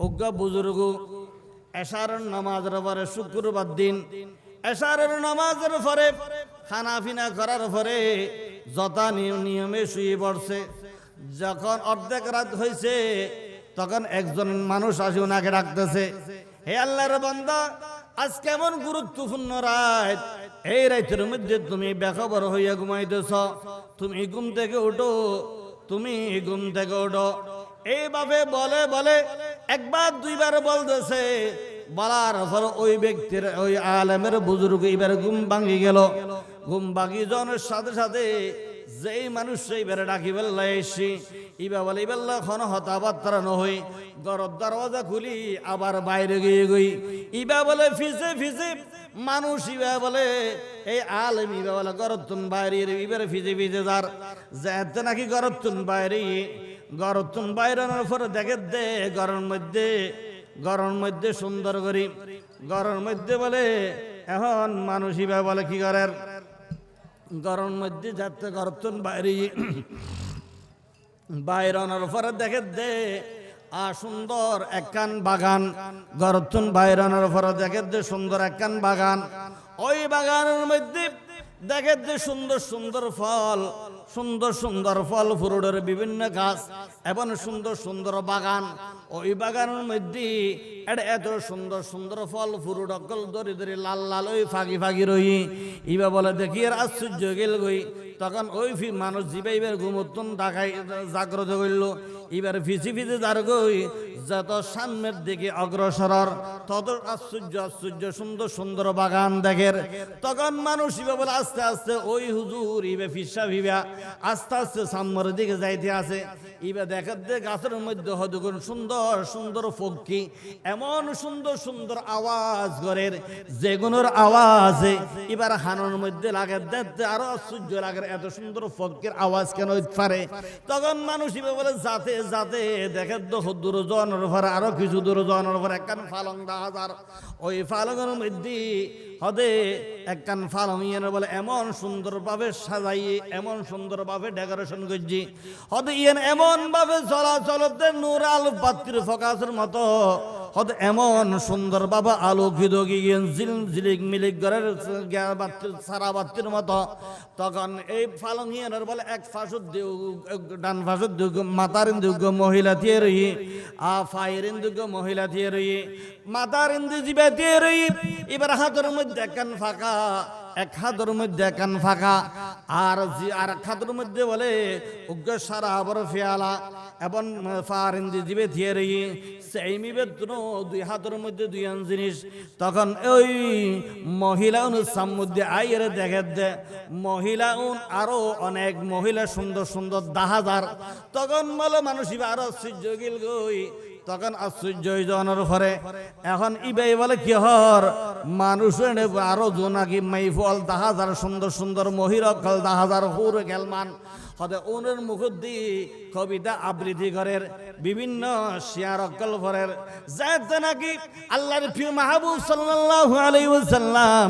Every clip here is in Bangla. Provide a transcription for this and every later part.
অজ্ঞা বুজুর্গ এশারের নামাজের পরে শুক্রবার দিন এশারের নামাজের পরে খানা পিনা করার পরে যথা নিয়মে শুয়ে পড়ছে। যখন অর্ধেক রাত হয়েছে তখন একজন মানুষ আসে ওনাকে ডাকতেছে, হে আল্লাহর বান্দা, আজ কেমন গুরুত্বপূর্ণ রাত, এই রাতের মধ্যে তুমি বেখবর হইয়া ঘুমাইতেছ, তুমি ঘুম থেকে উঠো, তুমি ঘুম থেকে উঠো। এইভাবে বলে বলে একবার দুইবার বলতেছে, বলার পর ওই ব্যক্তির ওই আলেমের বুজুর্গ এবার ঘুম ভাঙি গেল। ঘুম ভাঙি যাওয়ার সাথে সাথে যেই মানুষ সেইবারে ডাকি বেল্লা এসি ইবা বলে বেল্লা খন হতাবাত্রা নহই ঘরের দরওয়াজা খুলি আবার বাইরে গিয়ে গই ইবা বলে ফিসে ফিসে মানুষ ইবা বলে এই আলেম ইবা বলে গরতুন বাইরে ইবার ফিজে ফিজে যার যেতে নাকি গরতুন বাইরানোর পরে দেখে দে ঘরের মধ্যে সুন্দর করি ঘরের মধ্যে বলে এখন মানুষ ইবা বলে কি করার ঘরের মধ্যে যাতে গরতুন বাইরানোর পরে দেখে দে সুন্দর একখান বাগান গরতুন বাইরানোর পরে দেখে দে সুন্দর একখান বাগান। ওই বাগানের মধ্যে দেখে দে সুন্দর সুন্দর ফল ফুরুটের বিভিন্ন গাছ এবং সুন্দর বাগান। ওই বাগানের মধ্যে এত সুন্দর ফল ফুরুট অকল ধরে ধরে লাল লাল ওই ফাঁকি রই ইবা বলে দেখি আর আশ্চর্য গেল গই। তখন ওই মানুষ জিবাইবার ঘুমতন ঢাকায় জাগ্রত করল। এবার ফিসি যার গই যত সামনের দিকে অগ্রসর তত আশ্চর্য সুন্দর বাগান দেখের। তখন মানুষ ইবা বলে আস্তে আস্তে ওই হুজুর ইবে ফিসা ভিবা আস্তে আস্তে সামনের দিকে যাইতে আছে। ইবা দেখার দে গাছের মধ্যে হদুগুন সুন্দর ফকি এমন সুন্দর আওয়াজ করের যেগুলোর আওয়াজে এবার হানোর মধ্যে লাগে দেখতে আরো আশ্চর্য লাগে এত সুন্দর ফকির আওয়াজ কেন পারে। তখন মানুষ ইবা বলে যাতে দেখে দূর জনের পরে আরো কিছু দূর জনের পরে একখান ফালং হাজার ওই ফালংয়ের মধ্যে হদে একখান ফালং ইয়ে বলে এমন সুন্দরভাবে সাজাইয়ে এমন সুন্দরভাবে ডেকোরেশন করছি হদে ইয়েন এমন ভাবে চলাচলতে নূর আলো বাতির ফোকাসের মতো হদে এমন সুন্দর ভাবে আলোকিত গিয়েন ঝিলিক মিলিক ঘরের সারা বাতির মতো। তখন এই ফালং ইয়েনের বলে এক ফাঁসুর দিও ডান ফাঁসুর দিও মাতার ইন্দুগ্য মহিলা দিয়ে রই ফায়ের ইন্দুগ্য মহিলা দিয়ে রই মাতার ইন্দু জিবে দিয়ে রই। এবার হাতের মধ্যে একখান ফাঁকা এক হাতের মধ্যে একখান ফাঁকা আর এক হাতের মধ্যে বলে উগ্র সারা বড় ফেয়ালা এবং ফারিন্দি জিবে দিয়ে রই সেই মিবের দুই হাতের মধ্যে দুই জিনিস। তখন ওই মহিলা মধ্যে আইয়ের দেখে দে মহিলা আরো অনেক মহিলা সুন্দর দাহাজার। তখন বলে মানুষ আরো আশ্চর্য গিল গই। তখন আশ্চর্য জনের পরে এখন ইবাই বলে কি হর মানুষ আরো জোনাকি মাইফল দাহাজার সুন্দর মহিরকল দাহাজার হুর গেলমান হতে ওনের মুখ দিয়ে কবিতা আবৃত্তি করের বিভিন্ন শিয়ার অকল ভরের যাতে নাকি আল্লাহর প্রিয় মাহবুব সাল্লাল্লাহু আলাইহি ওয়াসাল্লাম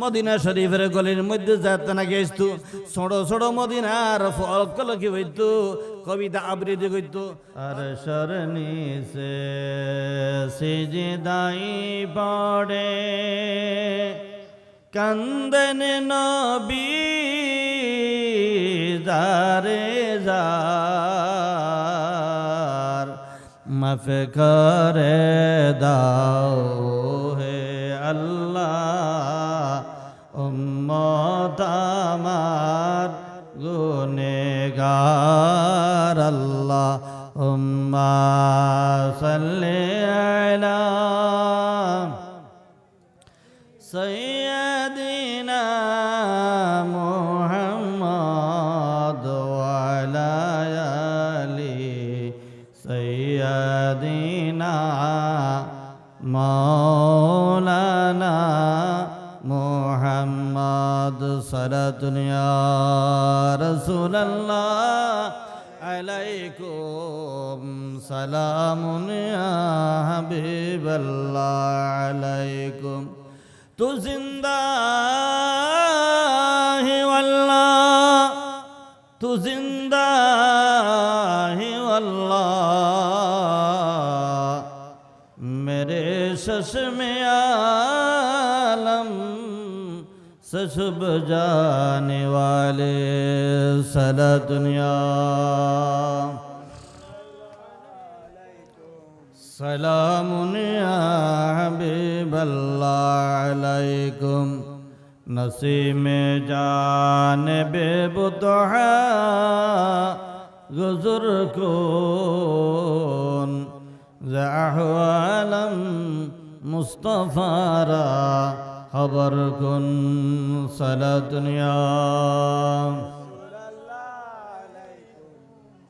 মদিনা শরীফের গলির মধ্যে যাতে নাকি আসতো ছোট মদিনার অকল কি হইতো কবিতা আবৃত্তি করতো। আর শরণি সে সিজদাই পড়ে কান্দন নবী দারে যার মাফ করে দাও হে আল্লাহ উম্মত আমার গুনেগার আল্লাহ উম্মা সাল্লি আলা সাইয়্যিদিনা মুহাম্মদ ওয়া আলা আলি সাইয়্যিদিনা মাওলানা মুহাম্মদ সাল্লাল্লাহু ইয়া রাসূলুল্লাহ আলাইকুম সালামুন ইয়া হাবিবাল্লাহ আলাইকুম তু জিন্দা হে আল্লাহ তু জিন্দা হে আল্লাহ मेरे चश्मे आलम से छुप जाने वाले सला दुनिया सलामुन या हबीबल्लाह अलैकुम नसीम जान बेबुतहा गुज़र कुन ज़अहवालम मुस्तफ़ारा खबर कुन सला दुनिया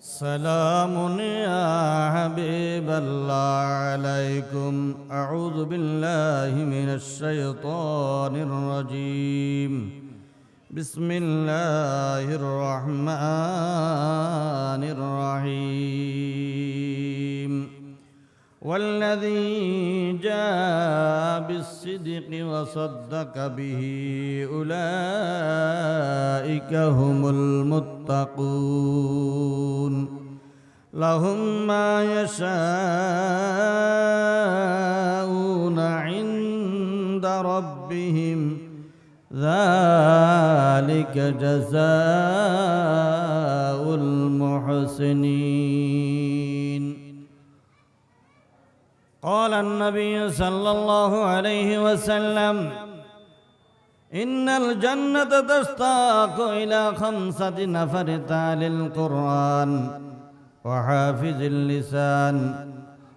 सलामुन या हबीबल्लाह अलैकुम अऊज़ु बिल्लाहि मिनश शैतानिर रजीम बिस्मिल्लाहिर रहमानिर रहीम वल्लज़ी जाअ बिस्सिद्क़ि वसद्दक़ बिही उलाइका हुमुल मुत्तक़ून लहुम मा यशाऊना इंदा रब्बिहिम ज़ालिका जज़ाउल मुहसिनीन قال النبي صلى الله عليه وسلم إن الجنة تشتاق إلى 5 نفر تالي القرآن وحافظ اللسان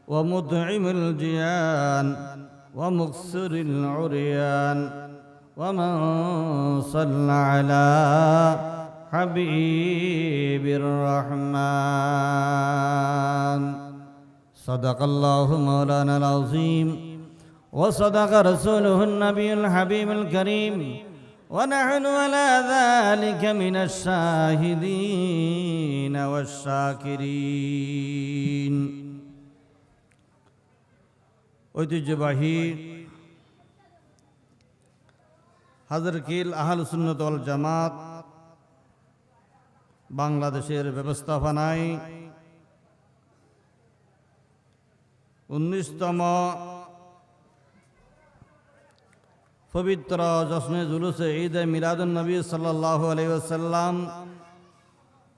ومطعم الجيان ومكسر العريان ومن صلى على حبيب الرحمن صدق الله مولانا العظيم وصدق رسوله النبي الحبيب الكريم ونحن على ذلك من الشاهدين والشاكرين ঐতিহ্যবাহী হাজারকিল আহলে সুন্নাত ওয়াল জামাত বাংলাদেশের ব্যবস্থাপনায় 19তম পবিত্র জশ্নে জুলুসে ঈদ মিলাদুন নবী সাল্লাল্লাহু আলাইহি ওয়াসাল্লাম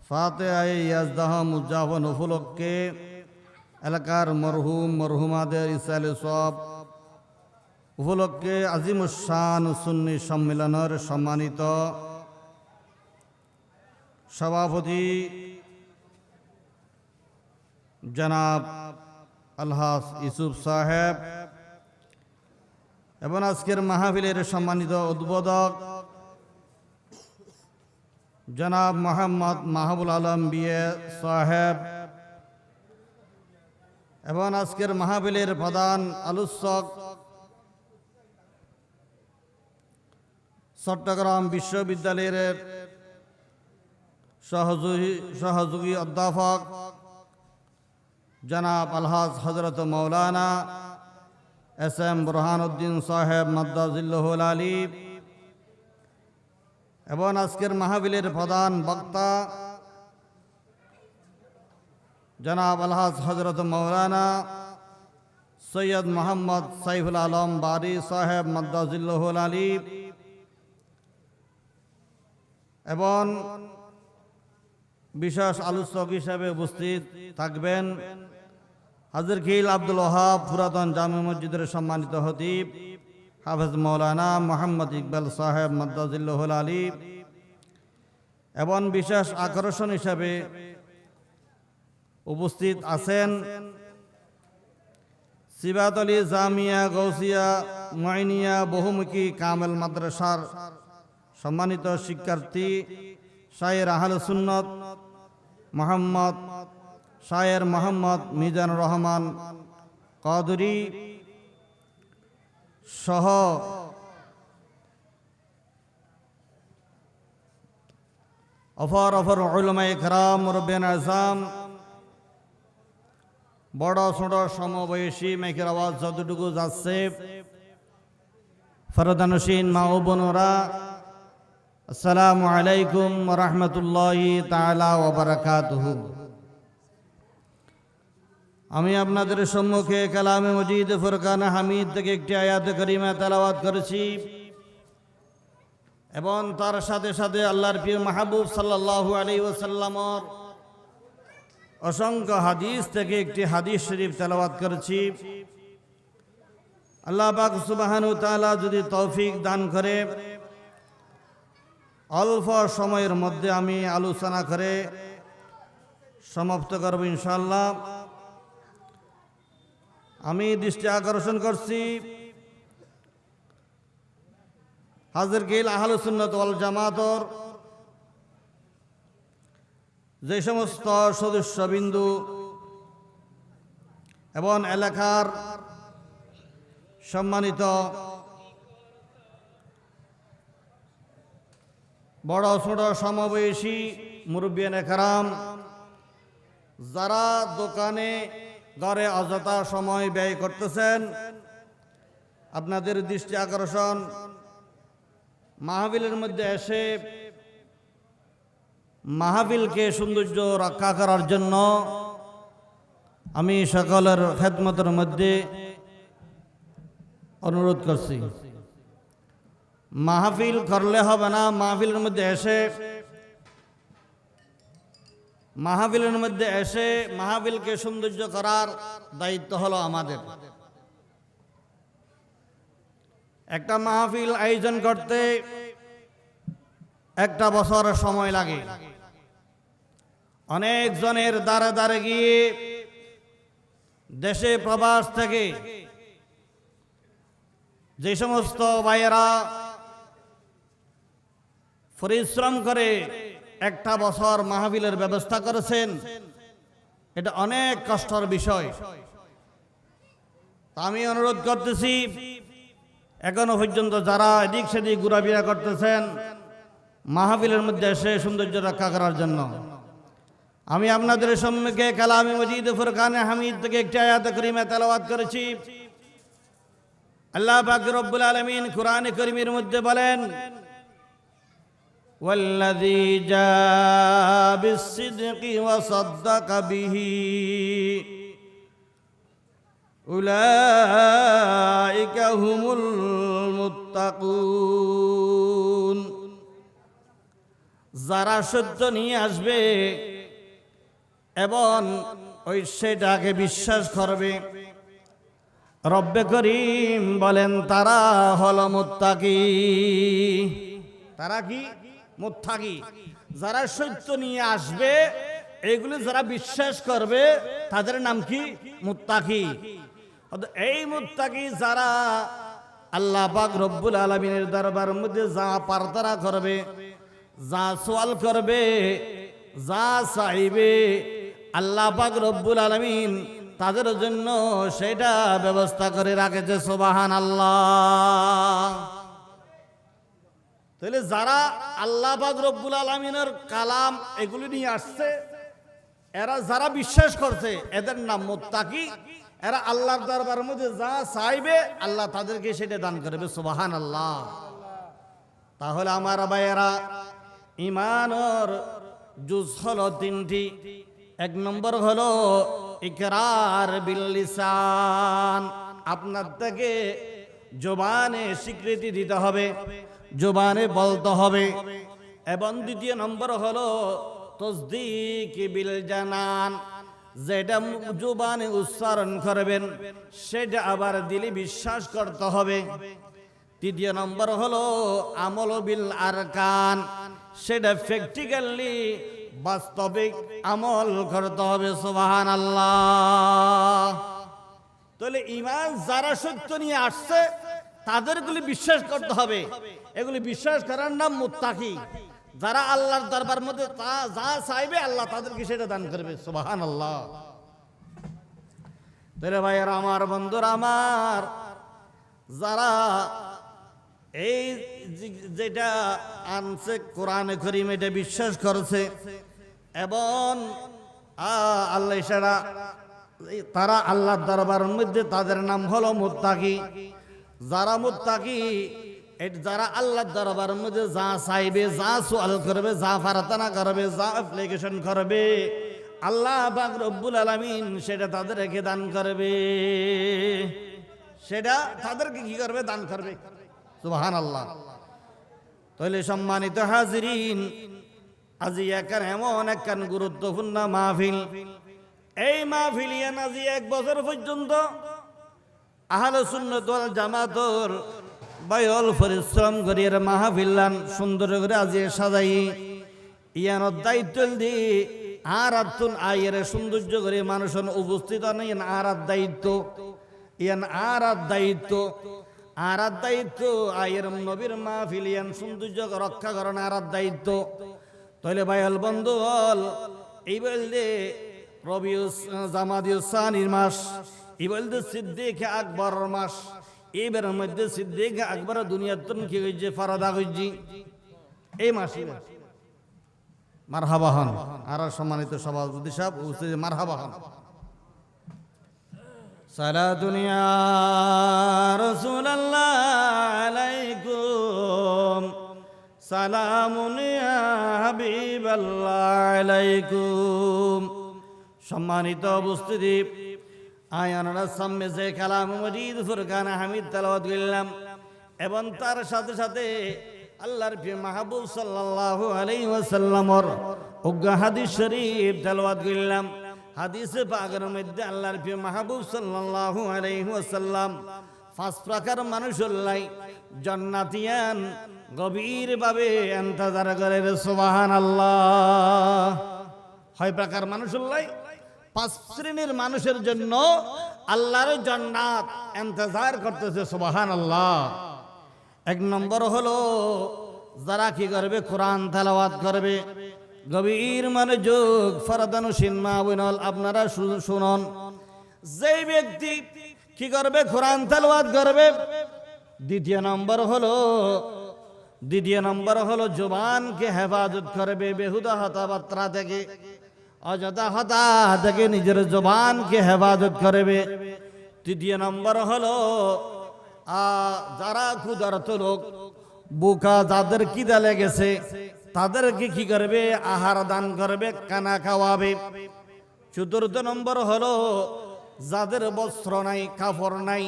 ফাতিহায়ে ইয়াজদাহ উদযাপন উপলক্ষে এলাকার মরহুম মরহুমাদের ইসালে সওয়াব উপলক্ষে আজিমুস শান সুন্নি সম্মেলনের সম্মানিত সভাপতি জনাব আলহাজ ইউসুফ সাহেব এবং আজকের মাহফিলের সম্মানিত উদ্বোধক জনাব মোহাম্মদ মাহবুল আলম বিএ সাহেব এবং আজকের মাহফিলের প্রধান আলোচক চট্টগ্রাম বিশ্ববিদ্যালয়ের সহযোগী অধ্যাপক জনাব আলহাজ হযরত মাওলানা এস এম বুরহানুদ্দিন সাহেব মাদ্দাজিল্লাহুল আলী এবং আজকের মাহফিলের প্রধান বক্তা জনাব আলহাজ হযরত মাওলানা সৈয়দ মোহাম্মদ সাইফুল আলম বারি সাহেব মাদ্দাজিল্লাহুল আলী এবং বিশেষ আলোচক হিসাবে উপস্থিত থাকবেন হাজারকিল আব্দুল ওয়াহাব পুরাতন জামে মসজিদের সম্মানিত খতিব হাফেজ মাওলানা মোহাম্মদ ইকবাল সাহেব মাদ্দাজিল্লাহুল আলী এবং বিশেষ আকর্ষণ হিসাবে উপস্থিত আছেন সিবাত আলী জামিয়া গৌসিয়া মুইনিয়া বহুমুখী কামেল মাদ্রাসার সম্মানিত শিক্ষার্থী শায়ের আহলে সুন্নাত মোহাম্মদ শায়ের মোহাম্মদ মিজানুর রহমান কাদরি সহ অফর উলামায়ে কেরাম মুরব্বিয়ান আযম বড় ছোট সমবয়সী মেয়ের আওয়াজ যতটুকু যাচ্ছে ফরদানশীন মা ও বোনরা আসসালামু আলাইকুম ওয়া রাহমাতুল্লাহি তাআলা ওয়া বারাকাতুহু। আমি আপনাদের সম্মুখে কালামে মজিদ ফুরকান হামিদ থেকে একটি আয়াত কারিমা তেলাওয়াত করেছি এবং তার সাথে সাথে আল্লাহর প্রিয় মাহবুব সাল্লাল্লাহু আলাইহি ওয়াসাল্লামের অসংখ্য হাদিস থেকে একটি হাদিস শরীফ তেলাওয়াত করেছি। আল্লাহ পাক সুবহানাহু ওয়া তাআলা যদি তৌফিক দান করে অল্প সময়ের মধ্যে আমি আলোচনা করে সমাপ্ত করব ইনশাআল্লাহ। আমি দৃষ্টি আকর্ষণ করছি হাজির গিল আহলে সুন্নাত ওয়াল জামাতের যে সমস্ত সদস্যবিন্দু এবং এলাকার সম্মানিত বড় ছোট সমবয়সী মুরব্বিয়ানে কেরাম, যারা দোকানে ঘরে অযথা সময় ব্যয় করতেছেন, আপনাদের দৃষ্টি আকর্ষণ মাহফিলের মধ্যে এসে মাহফিলকে সৌন্দর্য রক্ষা করার জন্য আমি সকলের খেদমতের মধ্যে অনুরোধ করছি। মাহফিল করলে হবে না, মাহফিলের মধ্যে এসে মাহফিলকে সৌন্দর্য করার দায়িত্ব হলো আমাদের। একটা মাহফিল আয়োজন করতে একটা বছর সময় লাগে। অনেক জনের দ্বারে দ্বারে গিয়ে দেশে প্রবাস থেকে যে সমস্ত ভাইয়েরা পরিশ্রম করে একটা বছর মাহফিলের ব্যবস্থা করেছেন, এটা অনেক কষ্টের বিষয়। আমি অনুরোধ করতেছি, এখনো পর্যন্ত যারা এদিক সেদিক ঘোরাফেরা করতেছেন মাহফিলের মধ্যে এসে সৌন্দর্য রক্ষা করার জন্য, আমি আপনাদের সম্মুখে কালামে মজিদ ফুরকানে হামিদ থেকে একটি আয়াত কারিমা তেলাওয়াত করেছি। আল্লাহ পাক রব্বুল আলামিন কুরআনে কারীমের মধ্যে বলেন, ওয়াল্লাযী জাআ বিস-সিদকি ওয়া সাদ্দাকা বিহি উলাইকা হুমুল মুত্তাকুন। যারা সত্য নিয়ে আসবে এবং ওই সেটাকে বিশ্বাস করবে, রব্বে করিম বলেন তারা হলো মুত্তাকি। তারা কি? মুত্তাকি। যারা সত্য নিয়ে আসবে, এগুলো যারা বিশ্বাস করবে, তাদের নাম কি? মুত্তাকি। এই মুত্তাকি যারা আল্লাহ পাক রব্বুল আলামিনের দরবারের মধ্যে যা প্রার্থনা করবে, যা সওয়াল করবে, যা চাইবে, আল্লাহ পাক রব্বুল আলামিন তাদের জন্য সেটা ব্যবস্থা করে রাখেছে। সুবহানাল্লাহ। তাহলে যারা আল্লাহ পাক রব্বুল আলামিনের কালাম এগুলি নিয়ে আসছে, এরা যারা বিশ্বাস করছে, এদের নাম মুত্তাকি। এরা আল্লাহর দরবারের মধ্যে যা চাইবে, আল্লাহ তাদেরকে সেটা দান করবে। সুবহানাল্লাহ। তাহলে আমার ভাইয়েরা, ঈমানের জুজ হলো তিনটি। এক নম্বর হলো ইকরার বিল লিসান, আপনার থেকে জবানে স্বীকৃতি দিতে হবে, জবানে বলতে হবে। এবং দ্বিতীয় নম্বর হলো তাসদীক বিল জানান, যেটা জবানে উচ্চারণ করবেন সেটা আবার দিলে বিশ্বাস করতে হবে। তৃতীয় নম্বর হলো আমল বিল আরকান, সেটা প্র্যাকটিক্যালি বাস্তবিক আমল করতে হবে। সুবহানাল্লাহ। তাহলে ঈমান যারা সত্য নিয়ে আসছে তাদেরগুলি বিশ্বাস করতে হবে। এগুলি বিশ্বাস করার নাম মুত্তাকি। যারা আল্লাহর দরবার মধ্যে যা চাইবে, আল্লাহ তাদেরকে সেটা দান করবে। সুবহানাল্লাহ। তাহলে ভাইয়েরা আমার, বন্ধুরা আমার, যারা এই যেটা আনছে কোরআনে কারীম এটা বিশ্বাস করছে এবং আল্লাহ ছাড়া তারা আল্লাহর দরবারের মধ্যে, তাদের নাম হলো মুত্তাকি। যারা মুত্তাকি, যারা আল্লাহর দরবারের মধ্যে যা চাইবে, যা সওয়াল করবে, যা প্রার্থনা করবে, যা অ্যাপ্লিকেশন করবে, আল্লাহ পাক রব্বুল আলামিন সেটা তাদেরকে দান করবে, সেটা তাদেরকে কি করবে? দান করবে। সুবহানাল্লাহ। তাহলে সম্মানিত হাজিরিন, আজি একান এমন একখান গুরুত্বপূর্ণ মাহফিল। এই মাহফিল আজি 1 বছর পর্যন্ত আহলে সুন্নাত ওয়াল জামাতর বায়ল পরিশ্রম করিয়ে মাহফিলান সুন্দর করে আজি সাজাই ইয়ানোর দায়িত্ব দি আর আতুন আয়ের সৌন্দর্য করে মানুষজন উপস্থিত নেই। আর দায়িত্ব ইয়ান আর দায়িত্ব আর দায়িত্ব আয়ের নবীর মাহফিল ইয়ান সৌন্দর্য রক্ষা করেন আর দায়িত্ব। তাহলে বায়ল বন্ধু হল এই বলতে রবিউস জামাদিউস সানির মাস, এই বলতে সিদ্দিক আকবর মাস। এইবার মধ্যে সিদ্দিক আকবর দুনিয়ার কি হয়েছে? ফারাদা হয়েছি এই মাসে। মারহাবা হন। আর সম্মানিত সভাপতি সাহেব মারহাবা হন। সালাতুন ইয়া রাসূলুল্লাহ আলাইকুম, সালামুন ইয়া হাবিবাল্লাহ আলাইকুম। সম্মানিত উপস্থিতি, আয়ানার সামনে যে কালাম মজিদ ফুরকান হামিদ তেলাওয়াত করলাম এবং তার সাথে সাথে আল্লাহর প্রিয় মাহবুব সাল্লাল্লাহু আলাইহি ওয়াসাল্লামর উগ্র হাদিস শরীফ তেলাওয়াত করলাম। হাদিসে পাকের মধ্যে আল্লাহর প্রিয় মাহবুব সাল্লাল্লাহু আলাইহি ওয়াসাল্লাম 5 প্রকার মানুষুল্লাহ জান্নাতিয়ান গভীর ভাবে ইন্তজার করে। সুবহানাল্লাহ। 6 প্রকার মানুষুল্লাহ 5 শ্রেণীর মানুষের জন্য আল্লাহর জান্নাত ইন্তজার করতেছে। সুবহানাল্লাহ। 1 নম্বর হলো যারা কি করবে? কোরআন তেলাওয়াত করবে। গভীর মনোযোগ ফরদানুশীন মা বোনেরা আপনারা শুনুন। যে ব্যক্তি কি করবে? কোরআন তেলাওয়াত করবে। দ্বিতীয় নম্বর হলো জবানকে হেফাজত করবে বেহুদা কথাবার্তা থেকে, অযথা কথা থেকে নিজের জবানকে হেফাজত করবে। তৃতীয় নম্বর হলো যারা ক্ষুধার্ত লোক, বুকা যাদের খিদা লেগেছে তাদেরকে কি করবে? আহার দান করবে, খানা খাওয়াবে। চতুর্থ নম্বর হলো যাদের বস্ত্র নাই, কাপড় নাই,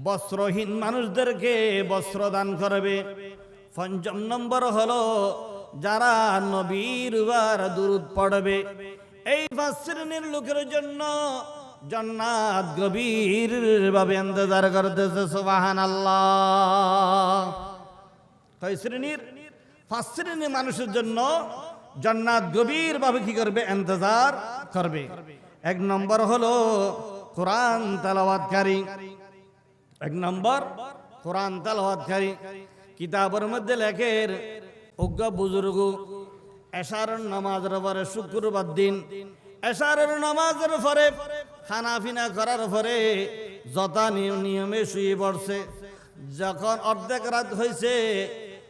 বস্ত্রহীন মানুষদেরকে বস্ত্র দান করবে। পঞ্চম নম্বর হলো যারা নবীর উপর দুরূদ পড়বে। এই 5 শ্রেণীর লোকের জন্য জান্নাত গভীর ভাবে ইন্তজার করতেছে। সুবহানাল্লাহ। কয় শ্রেণীর? 5 শ্রেণীর মানুষের জন্য জান্নাত গভীর ভাবে কি করবে? ইন্তজার করবে। 1 নম্বর হলো কোরআন তেলাওয়াতকারী। 1 নম্বর কোরআন তেলাওয়াতকারী। কিতাবের মধ্যে লেখের অজ্ঞ বুজুর্গ এশারের নামাজের পরে, শুক্রবার দিন এশারের নামাজের পরে খানা পিনা করার পরে যথা নিয়মে শুয়ে পড়ছে। যখন অর্ধেক রাত হয়েছে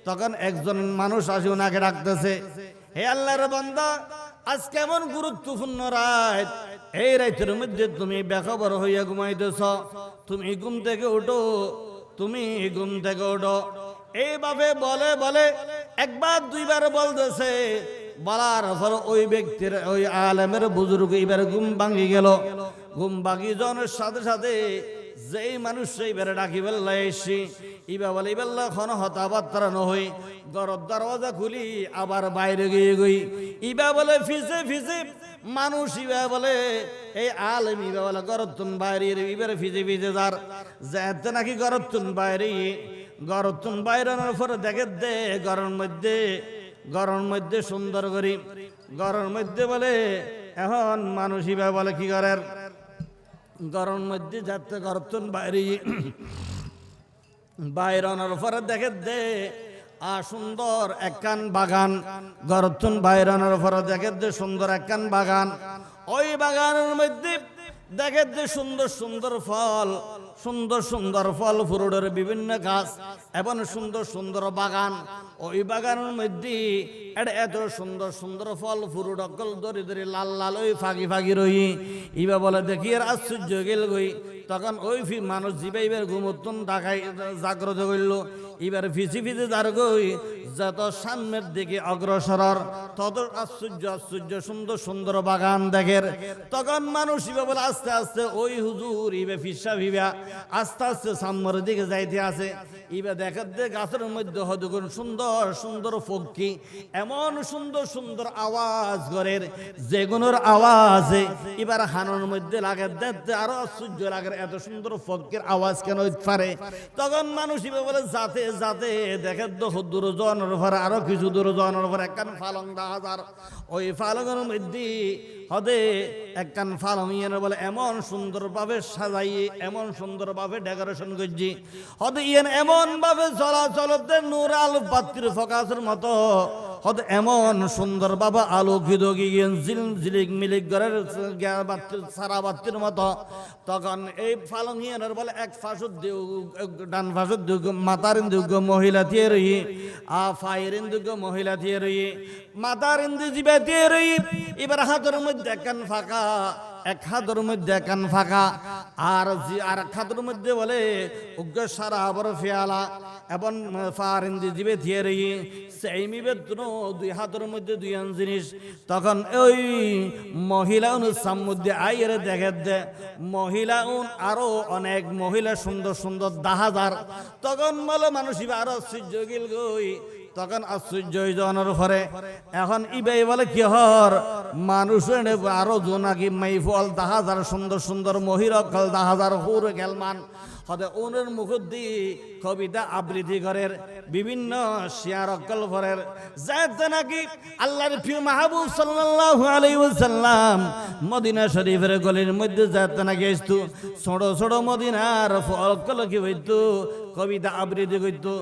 তখন একজন মানুষ আসে ওনাকে ডাকতেছে, হে আল্লাহর বান্দা, আজ কেমন গুরুত্বপূর্ণ রাত, এই রাতের মধ্যে তুমি বেখবর হইয়া ঘুমাইতেছ, তুমি ঘুম থেকে উঠো, তুমি ঘুম থেকে উঠো। এইভাবে বলে বলে 1 বার 2 বার বলতেছে। বলার পর ওই ব্যক্তির, ওই আলেমের বুজুর্গ এবার ঘুম ভাঙি গেল। ঘুম ভাঙি যাওয়ার সাথে সাথে যেই মানুষ সেইবারে ডাকি বেল্লা এসছি, ইবা বলে বেল্লা খন হতাবার্তা নহই, ঘরের দরওয়াজা খুলি আবার বাইরে গিয়ে গই। ইবা বলে ফিসে ফিসে মানুষ, ইবা বলে এই আলেম, ইবা বলে গরতুন বাইরে, ইবার ফিজে ফিজে যার যেতে নাকি গরতুন বাইরে। গরতুন বাইরানোর পরে দেখে দে গরমের মধ্যে সুন্দর করি, গরমের মধ্যে বলে এখন মানুষ ইবা বলে কি করার, গরমের মধ্যে যাতে গরতুন বাইরানোর পরে দেখে দে সুন্দর একখান বাগান। গরতুন বাইরানোর পরে দেখে দে সুন্দর একখান বাগান। ওই বাগানের মধ্যে দেখে দে সুন্দর সুন্দর ফল, সুন্দর সুন্দর ফল ফুরুটের বিভিন্ন গাছ এবং সুন্দর সুন্দর বাগান। ওই বাগানের মধ্যে এত সুন্দর সুন্দর ফল ফুরুট অকল ধরে ধরে লাল লাল ওই ফাঁকি ফাঁকি রই। ইবা বলে দেখি আর আশ্চর্য গেল গই। তখন ওই মানুষ জিবাইবার ঘুমতুন ঢাকায় জাগ্রত করল। এবার ফিসি ফিসি যার গই যত সামনের দিকে অগ্রসর তত আশ্চর্য আশ্চর্য সুন্দর সুন্দর বাগান দেখের। তখন মানুষ বলে আস্তে আস্তে ওই হুজুর ইবে ফিসা ভিবা আস্তে আস্তে সামনের দিকে যাইতে আছে। ইবে দেখার দে গাছের মধ্যে হদগুন সুন্দর সুন্দর ফকি, এমন সুন্দর সুন্দর আওয়াজ করের, যেগুলোর আওয়াজে এবার হানোর মধ্যে লাগে দেখতে আরো আশ্চর্য লাগে, এত সুন্দর ফকির আওয়াজ কেন পারে। তখন মানুষ বলে যাতে যাতে দেখে দূর জনের পরে আরো কিছু দূর জনের পরে একখান ফালং হাজার, ওই ফালংয়ের মধ্যে হদে একখান ফালং ইয়ে বলে এমন সুন্দর ভাবে সাজাইয়ে এমন সুন্দর ভাবে ডেকোরেশন করছি, হদে ইয়েন এমন ভাবে চলাচলতে নূর আলো বাতির ফোকাসের মতো হদে এমন সুন্দর ভাবে আলোকিত গিয়েন ঝিলিক মিলিক ঘরের সারা বাতির মতো। তখন এই ফালং ইয়েনের বলে এক ফাঁসুর দিউ ডান ফাঁসুর দিউ মাতার ইন্দুগ মহিলা দিয়ে রই, ফায়ের ইন্দুগ মহিলা দিয়ে রই, মাতার ইন্দু জিবে দিয়ে রই। এবার হাতের মধ্যে একখান ফাঁকা, এক হাতের মধ্যে একখান ফাঁকা, আর এক হাতের মধ্যে বলে উগ্র সারা বড় ফেয়ালা এবং ফারিন্দি জিবে দিয়ে রই, সেই মিবের দুই হাতের মধ্যে দুই জিনিস। তখন ওই মহিলা মধ্যে আইয়ের দেখে দে মহিলা আরো অনেক মহিলা সুন্দর সুন্দর 10,000। তখন বলে মানুষ আরো আশ্চর্য গিল গই, তখন আশ্চর্য জনের ঘরে এখন ইবাই বলে কি হর মানুষ আরো জোনাকি মাইফল 10,000 সুন্দর সুন্দর মহিলা 10,000 হুর গেলমান হদে ওনের মুখ দিয়ে কবিতা আবৃত্তি করের, বিভিন্ন শিয়ার অকল ভরের, যাতে নাকি আল্লাহর প্রিয় মাহবুব সাল্লাল্লাহু আলাইহি ওয়াসাল্লাম মদিনা শরীফের গলির মধ্যে যাতে নাকি আসতো ছোট ছোট মদিনার অকল কি হইতো কবিতা আবৃত্তি করতো।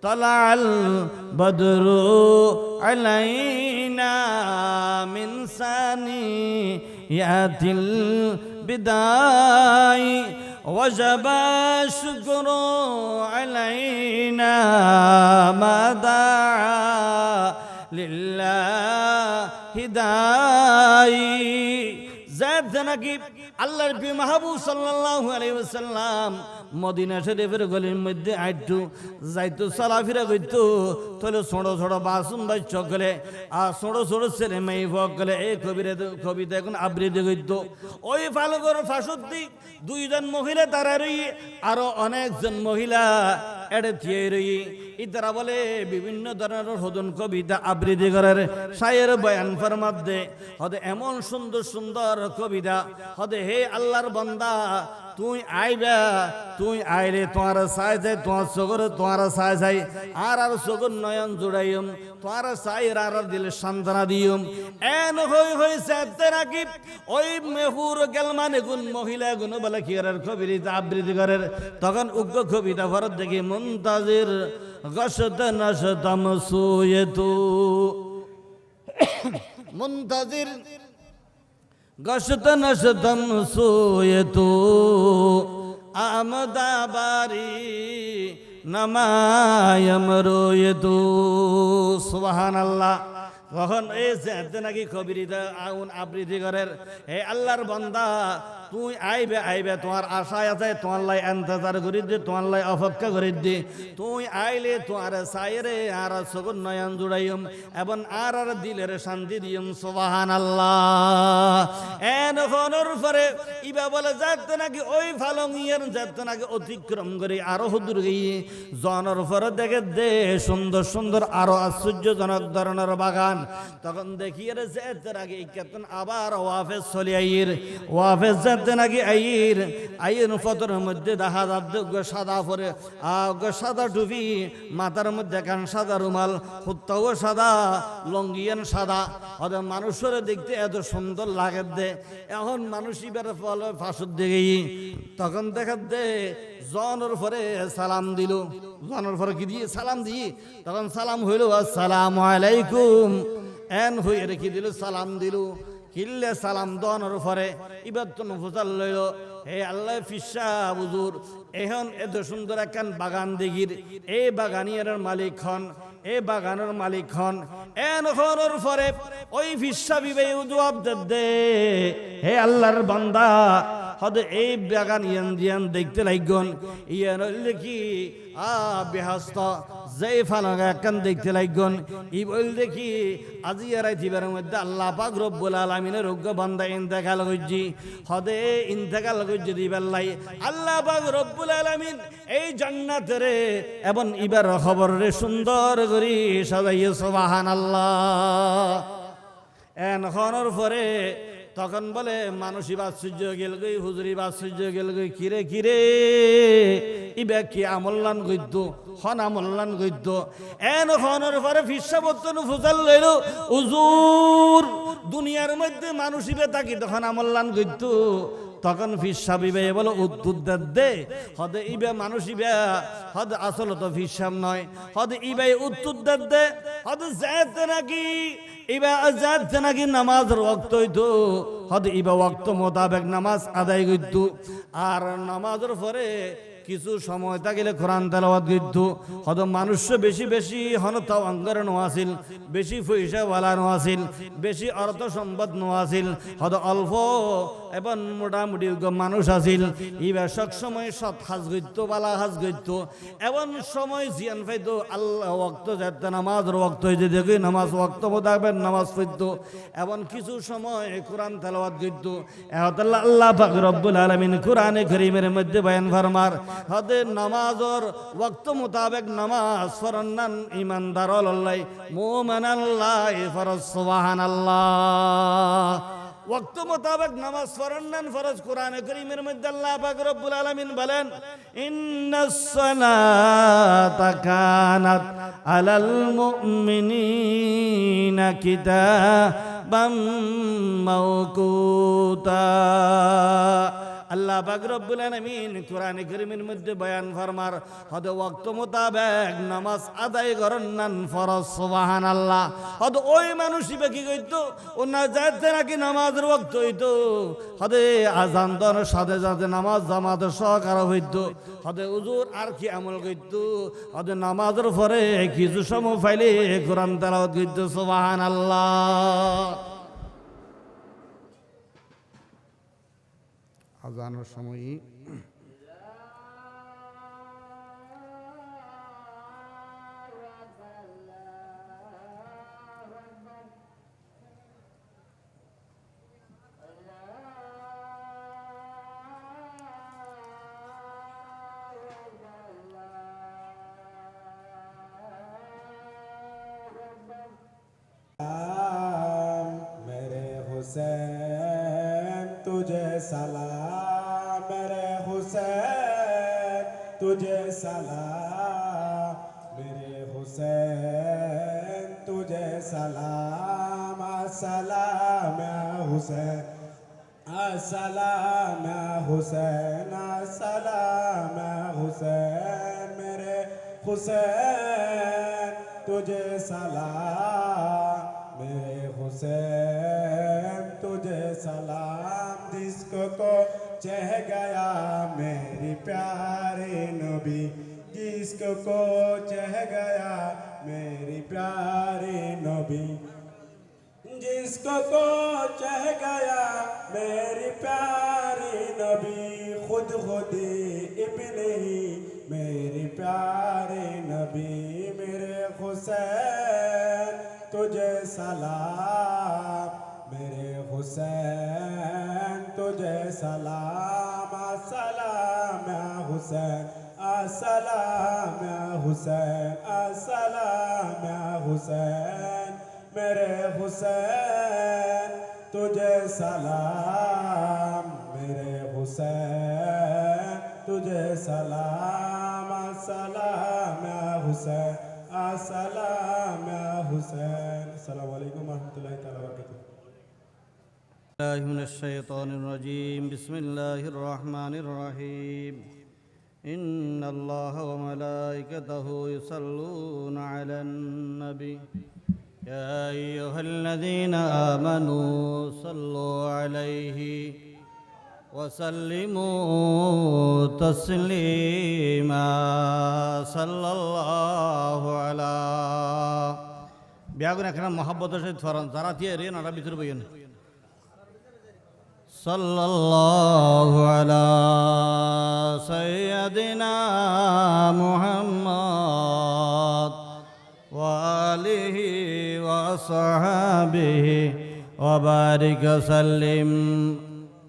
طلع البدر علينا من ثنيات البداء وجب الشكر علينا ما دعا لله داعي। যাতে নাকি আল্লাহর প্রিয় মাহবুব সাল্লাল্লাহু আলাইহি ওয়াসাল্লাম মদিনা শরীফের গলির মধ্যে আইটু যাইতো চলাফেরা করতো, তাহলে ছোট ছোট বাসন বাই চকলে আর ছোট ছোট ছেলে মেয়ে বকলে এই কবিতা এখন আবৃত্তি করতো। ওই ফালুকর ফাঁসুদ্দি দুইজন মহিলা তারা রই, আরো অনেকজন মহিলা এড়ে থিয়ে রই। ইতারা বলে বিভিন্ন ধরনের হদন কবিতা আবৃত্তি করার শায়ের বয়ান ফরমাদে হদে এমন সুন্দর সুন্দর কবিতা হদে হে আল্লাহর বান্দা তুই আইবা, তুই আইলে তোমার সাই যাই তোমার চোখর তোমার সাই যাই আর চোখর নয়ন জোড়াইম তোমার সাইর আর দিলে সান্ত্বনা দিম। এন হয়েছে নাকি ওই মেহুর গেলমানে গুণ মহিলা গুণ বলে কি কবিতা আবৃত্তি করার। তখন উগ্র কবিতা ভরত দেখি মুনতাজির গসত নসতম সুয়েতু মুনতাজির গসত নসতম সুয়েতু আমদা বারি নামায়ম রোয়েতু। সুবহানাল্লাহ। তখন এই যে নাকি কবিতা আউন আবৃত্তি করের, হে আল্লাহর বান্দা তুই আইবে আইবে তোমার আশায় আছে, তোমার লাই ইন্তজার করি দে, তোমার লাই অপেক্ষা করি দে। তুই আইলে তোমার সাইরে আর চোখের নয়ন জুড়াইম এবং আর দিলের শান্তি দিম। সুবহানাল্লাহ। এন ফোনের পরে ইবা বলে যাতে নাকি ওই ফালং ইয়ার যাতে নাকি অতিক্রম করে আরো হুদুর গিয়ে জনের পরে দেখে দে সুন্দর সুন্দর আরো আশ্চর্যজনক ধরনের বাগান। তখন দেখিয়ে যেতে নাকি কেতন আবার ওয়াফেজ চলে আইর, ওয়াফেজ যাতে নাকি আইর আইর ফতরের মধ্যে দেখা যাচ্ছে সাদা পরে সাদা টুপি, মাথার মধ্যে কান সাদা রুমাল, কুত্তাও সাদা, লঙ্গিয়ান সাদা। ওদের মানুষের দেখতে এত সুন্দর লাগে দে। এখন মানুষ এবারে ফল ফাঁসুর দিকে তখন দেখা দে জনের পরে সালাম দিল, জনের পরে কি দিয়ে সালাম দিয়ে তখন সালাম হইল আসসালামু আলাইকুম। এন হয়ে রেখে দিল সালাম দিল, কিল্লে সালাম দনের পরে এবার তো নফসাল লইল, হে আল্লাহ ফিসা বুজুর এখন এত সুন্দর একখান বাগান দেখির, এই বাগানিয়ার মালিক হন, এই বাগানের মালিক হন। এন হওয়ার পরে ওই ফিসা বিবে জবাব দে, হে আল্লাহর বান্দা হদে এই বাগান ইয়ান দিয়ান দেখতে লাগন ইয়ান হইলে কি বেহাস্ত যেই ফালাগা একখান দেখতে লাগন ই বল দেখি আজি এরাই থিবার মধ্যে আল্লাহ পাক রব্বুল আলামিনের রোগ্য বান্দা ইন্তেকাল করছি হদে ইন্তেকাল করছি দিবার লাই আল্লাহ পাক রব্বুল আলামিন এই জান্নাতের এবং ইবার খবর রে সুন্দর করি সাজাইয়ে সুবহানাল্লাহ। এনখনের পরে তখন বলে মানুষই বাৎসর্য গেল গই হুজুরি বাৎসর্য গেল গই কিরে কিরে ইবা কি আমল্লান গদ্য হন আমল্লান গদ্য এনখনের পরে ফিসাবতন ফুজাল লইল হুজুর দুনিয়ার মধ্যে মানুষ ইবে তাকি তখন আমল্লান গদ্য তখন ফিসাব ইবে বলে উদ্দুদ্দার দে হদে ইবে মানুষ ইবে হদ আসল তো ফিসাব নয় হদ ইবে উদ্দুদ্দার দে হদ যেতে নাকি ইবা আজাদ নাকি নামাজের ওয়াক্ত হইতো হদ ইবা ওয়াক্ত মোতাবেক নামাজ আদায় করত আর নামাজের পরে কিছু সময় থাকিলে কোরআন তেলাওয়াত করত হদ মানুষ বেশি বেশি হনতাও অঙ্গর নোয়াছিল বেশি পয়সাওয়ালা নোয়াছিল বেশি অর্থ সম্পদ নোয়াছিল হদ অল্প এবং মোটামুটি মানুষ আছিল ইবা সব সময় সৎ হাজ করত বালা হাজ করত এমন সময় জিয়ান পাইতো আল্লাহ ওয়াক্ত যাতে নামাজের ওয়াক্ত হয়েছে দেখি নামাজ ওয়াক্ত মোতাবেক নামাজ পড়তো এমন কিছু সময় কোরআন তেলাওয়াত করত এহতাল্লাহ আল্লাহ পাক রব্বুল আলামিন কোরআনে কারীমের মধ্যে বয়ান ফরমার হদে নামাজের ওয়াক্ত মোতাবেক নামাজ ফরনান ইমানদার আল্লাহ মুমিন আল্লাহ ফরজ সুবহানাল্লাহ ওয়াক্ত মোতাবেক নামাজ ফরনান ফরজ কোরআনে কারীমের মধ্যে আল্লাহ পাক রব্বুল আলামিন বলেন ইন্নাস সালাতা কানাত আলাল মুমিনিনা কিতাবাম মাওকুতা আল্লাহ পাক রব্বুল আলামিন কোরআনে কারীমের মধ্যে বয়ান ফরমার হদ ওয়াক্ত মোতাবেক নামাজ আদায় করেন নান ফরজ সুবহানাল্লাহ হদ ওই মানুষই কি কইতো ও না যাতে নাকি নামাজের ওয়াক্ত হইতো হদে আজান দনের সাথে সাথে নামাজ জামাত সহকার হইতো হদে হুজুর আর কি আমল কইতো হদে নামাজের পরে কিছু সময় পাইলে কোরআন তেলাওয়াত কইতো সুবহানাল্লাহ। আজানের সময় मेरे हुसैन तुझे सलाम मेरे हुसैन तुझे सलाम मेरे हुसैन तुझे सलाम अस्सलाम या हुसैन अस्सलाम या हुसैन अस्सलाम या हुसैन मेरे हुसैन तुझे सलाम मेरे हुसैन तुझे सलाम जिसको को चह गया मेरी प्यारे नबी जिसको को चह गया मेरी प्यारे नबी जिसको को चह गया मेरी प्यारी नबी खुद खुदी इब्ने ही मेरी प्यारे नबी मेरे हुसैन तुझे सलाम मेरे हुसैन तुझे सलाम अस्सलाम या हुसैन अस्सलाम या हुसैन अस्सलाम या हुसैन मेरे हुसैन तुझे सलाम मेरे हुसैन तुझे सलाम अस्सलाम या हुसैन अस्सलाम या हुसैन अस्सलामु अलैकुम वरहमतुल्लाहि तआला वबरकातुहू من الشيطان الرجيم بسم الله الرحمن الرحيم إن الله وملائكته يصلون على النبي يا أيها الذين آمنوا صلوا عليه وسلموا تسليما صلى الله على بياغنا كنا محبة الشيطان فران زاراتي رين على بيتر بيان সাল্লাল্লাহু আলা সাইয়্যিদিনা মুহাম্মদ ওয়া আলিহি ওয়া সাহবিহি ওয়া বারিক সাল্লিম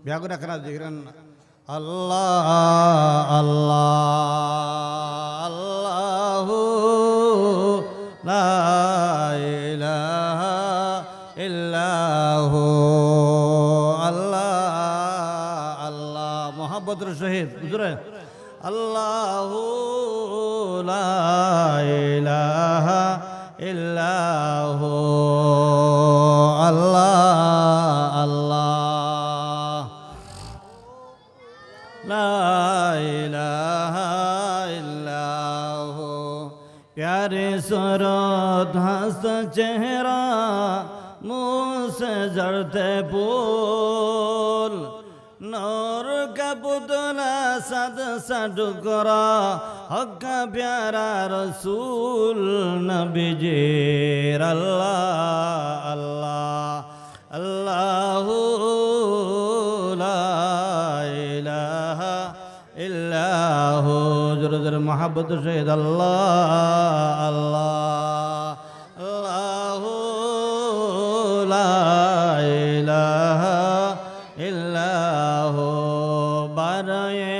ব্যাগুরা খানা জিকরান আল্লাহ আল্লাহ আল্লাহু লা ইলাহা ইল্লাহু আল্লাহ আল্লাহ মোহাম্মদের শহীদ হুজুরে আল্লাহু লা ইলাহা ইল্লাহু আল্লাহ আল্লাহ লা ইলাহা ইল্লাহু प्यारे सूरत हंस चेहरा मुँह से जड़ते फूल नूर का पुतला सद सडुकरा हक का प्यारा रसूल नबी जीर अल्लाह अल्लाह अल्लाहु ला इलाहा इल्लाहु जर जर मोहब्बत शहीद अल्लाह अल्लाह अल्लाहु ला इलाहा इल्लाहु बारए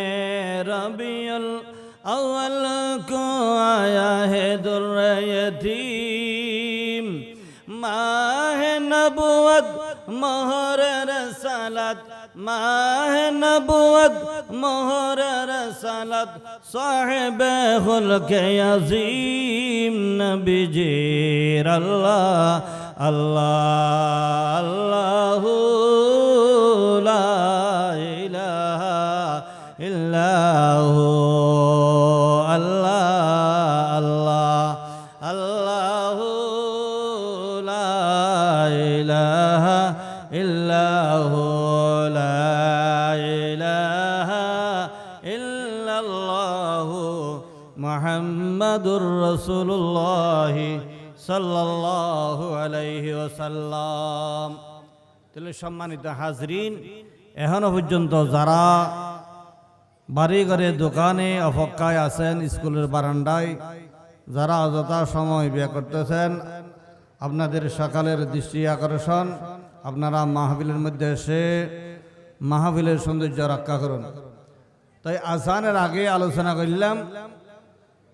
रबीउल अव्वल को आया है दुर्रे यतीम माह नबुवत मोहर रसालत माह नबुवत मोहर रसालत साहिब खुल्क अज़ीम नबी जीर अल्लाह अल्लाह अल्लाहु ला इलाहा इल्लाहु अल्लाह अल्लाह अल्लाहु ला इलाहा इल्लाहु ला इलाहा इल्लल्लाहु मुहम्मदुर रसूलुल्लाह সাল্লাল্লাহু আলাইহি ওয়াসাল্লাম। তাহলে সম্মানিত হাজরিন, এখনো পর্যন্ত যারা বাড়ি ঘরে দোকানে অপেক্ষায় আছেন, স্কুলের বারান্দায় যারা অযথা সময় ব্যয় করতেছেন, আপনাদের সকালের দৃষ্টি আকর্ষণ, আপনারা মাহফিলের মধ্যে এসে মাহফিলের সৌন্দর্য রক্ষা করুন। তাই আজানের আগে আলোচনা করলাম,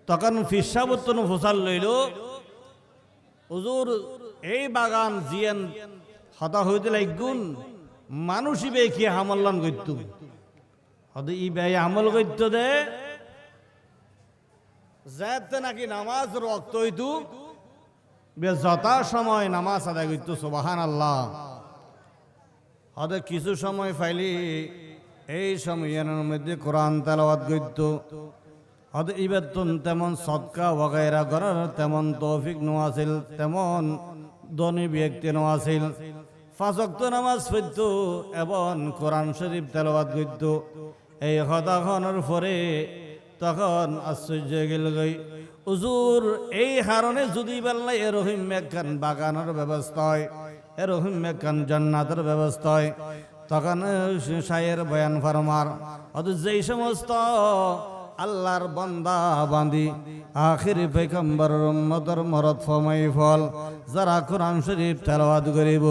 তখন ফিসাবুত্তন ফসাল লইল হুজুর এই বাগান জিয়ান হতা হইতে লাগুন মানুষই বে কি আমল্লান করত হদ ই বে আমল করত দে যাতে নাকি নামাজ রক্ত হইতু বে যথা সময় নামাজ আদায় করত সুবহানাল্লাহ। হদ কিছু সময় ফাইলি এই সময়ের মধ্যে কোরআন তেলাওয়াত করত, হদ ইবাদতুন তেমন সদকা ওয়াগায়রা করার তেমন তৌফিক নো আছিল, তেমন ধনী ব্যক্তি নো আছিল। পাঁচ ওয়াক্ত নামাজ পড়ত এবং কোরআন শরীফ তেলাওয়াত করত। এই হতাশার পরে তখন আশ্চর্য গেল গই হুজুর এই কারণে যদি বললে এরকম একখান বাগানের ব্যবস্থা হয়, এরকম একখান জান্নাতের ব্যবস্থা হয়, তখন শায়ের বয়ান ফরমার অত যেই সমস্ত আল্লাহর বান্দা বান্দি আখিরি পয়গম্বর উম্মতের মরদ ফমাই ফল যারা কোরআন শরীফ তেলাওয়াত করিব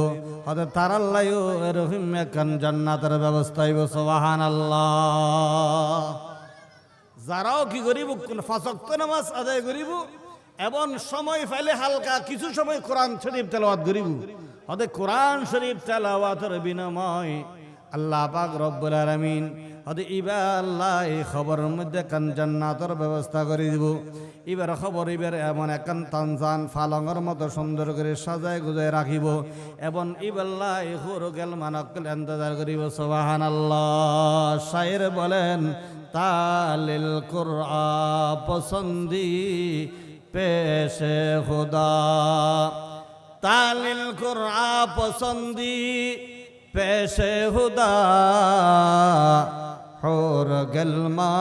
হতে তার আল্লাহও এরকম একখান জান্নাতের ব্যবস্থা হইব সুবহানাল্লাহ। যারাও কি করিব পাঁচ ওয়াক্ত নামাজ আদায় করিব এবং সময় পাইলে হালকা কিছু সময় কোরআন শরীফ তেলাওয়াত করিব, হতে কোরআন শরীফ তেলাওয়াতের বিনিময় আল্লাহ পাক রব্বুল আলামিন হতে ইবা আল্লাহ এই খবরের মধ্যে কান জান্নাতের ব্যবস্থা করে দিব। এবার খবর এবার এমন একান তানজান ফালঙের মতো সুন্দর করে সাজায় গুজায় রাখিব এবং ইবাল্লাহ এই হুরগেল মানকল ইন্তজার করিব সুবহানাল্লাহ। শায়ের বলেন তালিল কুরআ পসন্দি পেশে খুদা, তালিল কুরআ পসন্দি পেশে খুদা হোর গলমা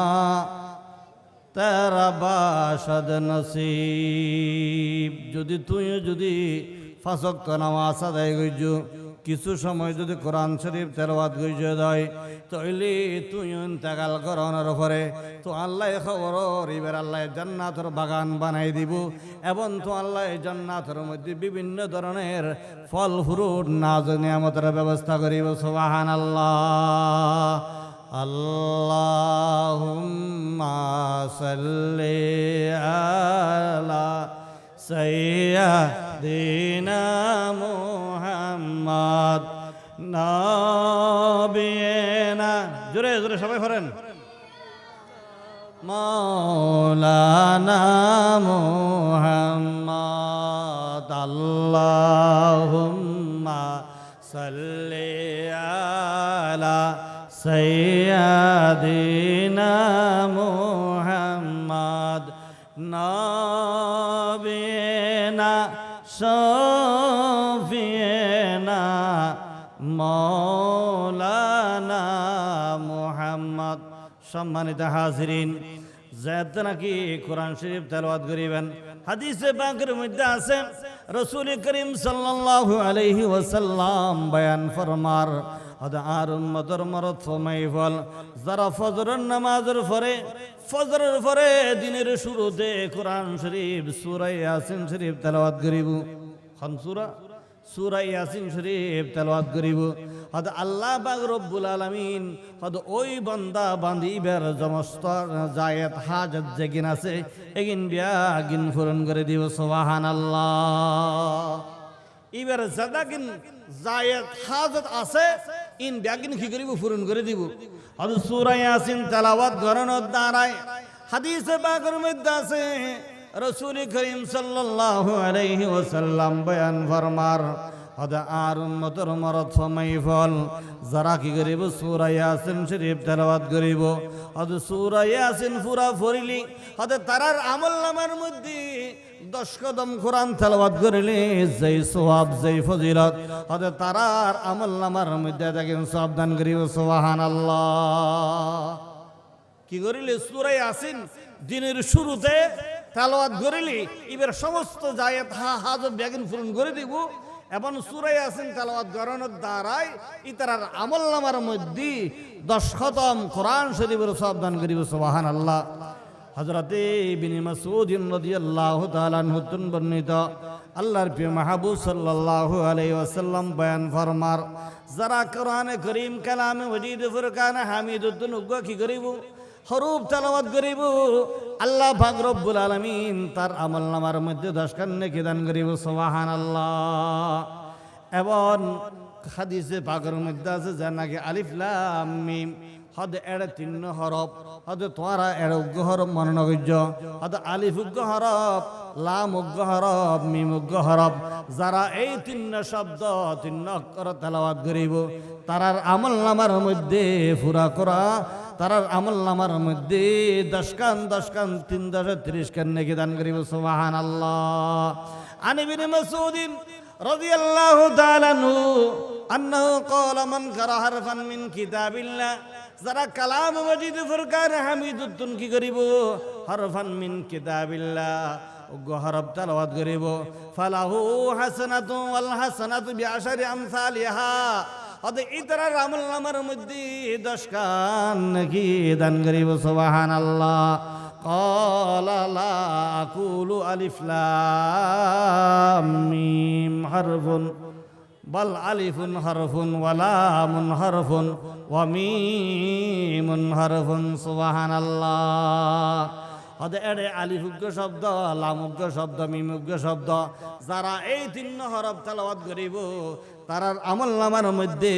তেরা বাসদ নসিব। যদি তুই যদি পাঁচ ওয়াক্ত নামাজ আদায় করছো কিছু সময় যদি কোরআন শরীফ তেলাওয়াত কইতে দেয় তাইলে তুই ইন্তেকাল করানোর পরে তো আল্লাহ খবর এবার আল্লাহ জান্নাতের বাগান বানাই দিব এবং তো আল্লাহ জান্নাতের মধ্যে বিভিন্ন ধরনের ফল ফ্রুট নাজ নিয়ামতের ব্যবস্থা করিব সুবহানাল্লাহ আল্লাহুম্মা সাল্লি আলা সাইয়্যিদিনা মুহাম্মদ নবিয়িনা জোরে জোরে সবাই পড়েন মাওলানা মুহাম্মদ আল্লাহুম্মা সাল্লি আলা সাইয়্যিদিনা মুহাম্মদ নবিয়িনা শফিয়িনা মাওলানা মুহাম্মদ। সম্মানিত হাজিরিন, যাতে নাকি কোরআন শরীফ তেলাওয়াত করিবেন হাদিসে পাকের মধ্যে আছে রাসূল করিম সাল্লাল্লাহু আলাইহি ওয়াসাল্লাম বয়ান ফরমার আর উম্মতের মরদ ফমাইফল যারা ফজরের নামাজের পরে দিনের শুরুতে কোরআন শরীফ সূরা ইয়াসিন শরীফ তেলাওয়াত করিব। কোন সূরা ইয়াসিন শরীফ তেলাওয়াত করিব। হদ আল্লাহ পাক রব্বুল আলামিন হদ ওই বান্দা বান্দিবের সমস্ত জায়েত হাজত যেগিন আছে এগিন বিয়াগিন পূরণ করে দিব সুবহানাল্লাহ। এবার জাদাগিন জায়েত হাজত আছে ইন বিয়াগিন কি করিব পূরণ করে দিব। হদ সূরা ইয়াসিন তেলাওয়াত করানোর দ্বারায় হাদিসে পাকের মধ্যে আছে রাসূল করিম সাল্লাল্লাহু আলাইহি ওয়াসাল্লাম বয়ান ফরমার হদ আর উম্মতের মরদ ফমাইফল যারা কি করিব সূরা ইয়াসিন শরীফ তেলাওয়াত করিব। হদ সূরা ইয়াসিন পুরা পড়িলি হদ তারার আমলনামার মধ্যে 10 কদম কোরআন তেলাওয়াত করিলে যেই সওয়াব যেই ফজিলত হদ তারার আমলনামার মধ্যে দেখেন সওয়াব দান করিব সুবহানাল্লাহ। কি করিলে সূরা ইয়াসিন দিনের শুরুতে তেলাওয়াত করিলি এবার সমস্ত জায়েত হাজত বেগিন পূরণ করে দিব এবং সূরা ইয়াসিন তেলাওয়াত করানোর দ্বারাই ইতারার আমলনামার মধ্যে 10 খতম কোরআন শরীফের সওয়াব দান করিব সুবহানাল্লাহ। হযরতে ইবনে মাসউদ রাদিয়াল্লাহু তাআলা আনহু বর্ণিত আল্লাহর প্রিয় মাহবুব সাল্লাল্লাহু আলাইহি ওয়াসাল্লাম বয়ান ফরমার যারা কোরআনে কারীম কালামে ওয়াজিদ ফুরকান হামিদুদ্দিন উগ্র কি করিব হরুফ তেলাওয়াত করিব আল্লাহ পাক রব্বুল আলামিন তার আমলনামার মধ্যে 10 খান নেকি দান করিব সুবহানাল্লাহ। এবং হাদিসে পাকের মধ্যে আছে যে নাকি আলিফ লাম মিম হদ এড়ে 3 হরফ হদ তোরা এড়ে উগ্র হরফ মনোনগজ্য হদ আলিফ উগ্র হরফ লাম উগ্র হরফ মিম উগ্র হরফ যারা এই 3 শব্দ 3 অক্ষর তেলাওয়াত করিব তারার আমলনামার মধ্যে পুরা করা তারার আমলনামার মধ্যে 10 খান 3 10 30 খান নেকি দান করিব সুবহানাল্লাহ। আন ইবনে মাসউদ রাদিয়াল্লাহু তাআলা আনহু ক্বালা মান কারা হারফান মিন কিতাবিল্লাহ যারা কালাম ওয়াজিদ ফুরকান হামিদুদ্দিন কি করিব হারফান মিন কিতাবিল্লাহ হরফ তেলাওয়াত করিব ফালাহু হাসানাতু ওয়াল হাসানাতু বিআশারি আমসালিহা হদ ইতরার আমলনামার মধ্যে 10 খান নেকি দান করিব সুবহানাল্লাহ। ক্বালা লা আকুলু আলিফ লাম মিম হারফুন বাল আলিফুন হারফুন ওয়া লামুন হারফুন ওয়া মিমুন হারফুন সুবহানাল্লাহ। হদ এড়ে আলিফ উগ্র শব্দ লাম উগ্র শব্দ মিম উগ্র শব্দ যারা এই 3 হরফ তেলাওয়াত করিব তারার আমলনামার মধ্যে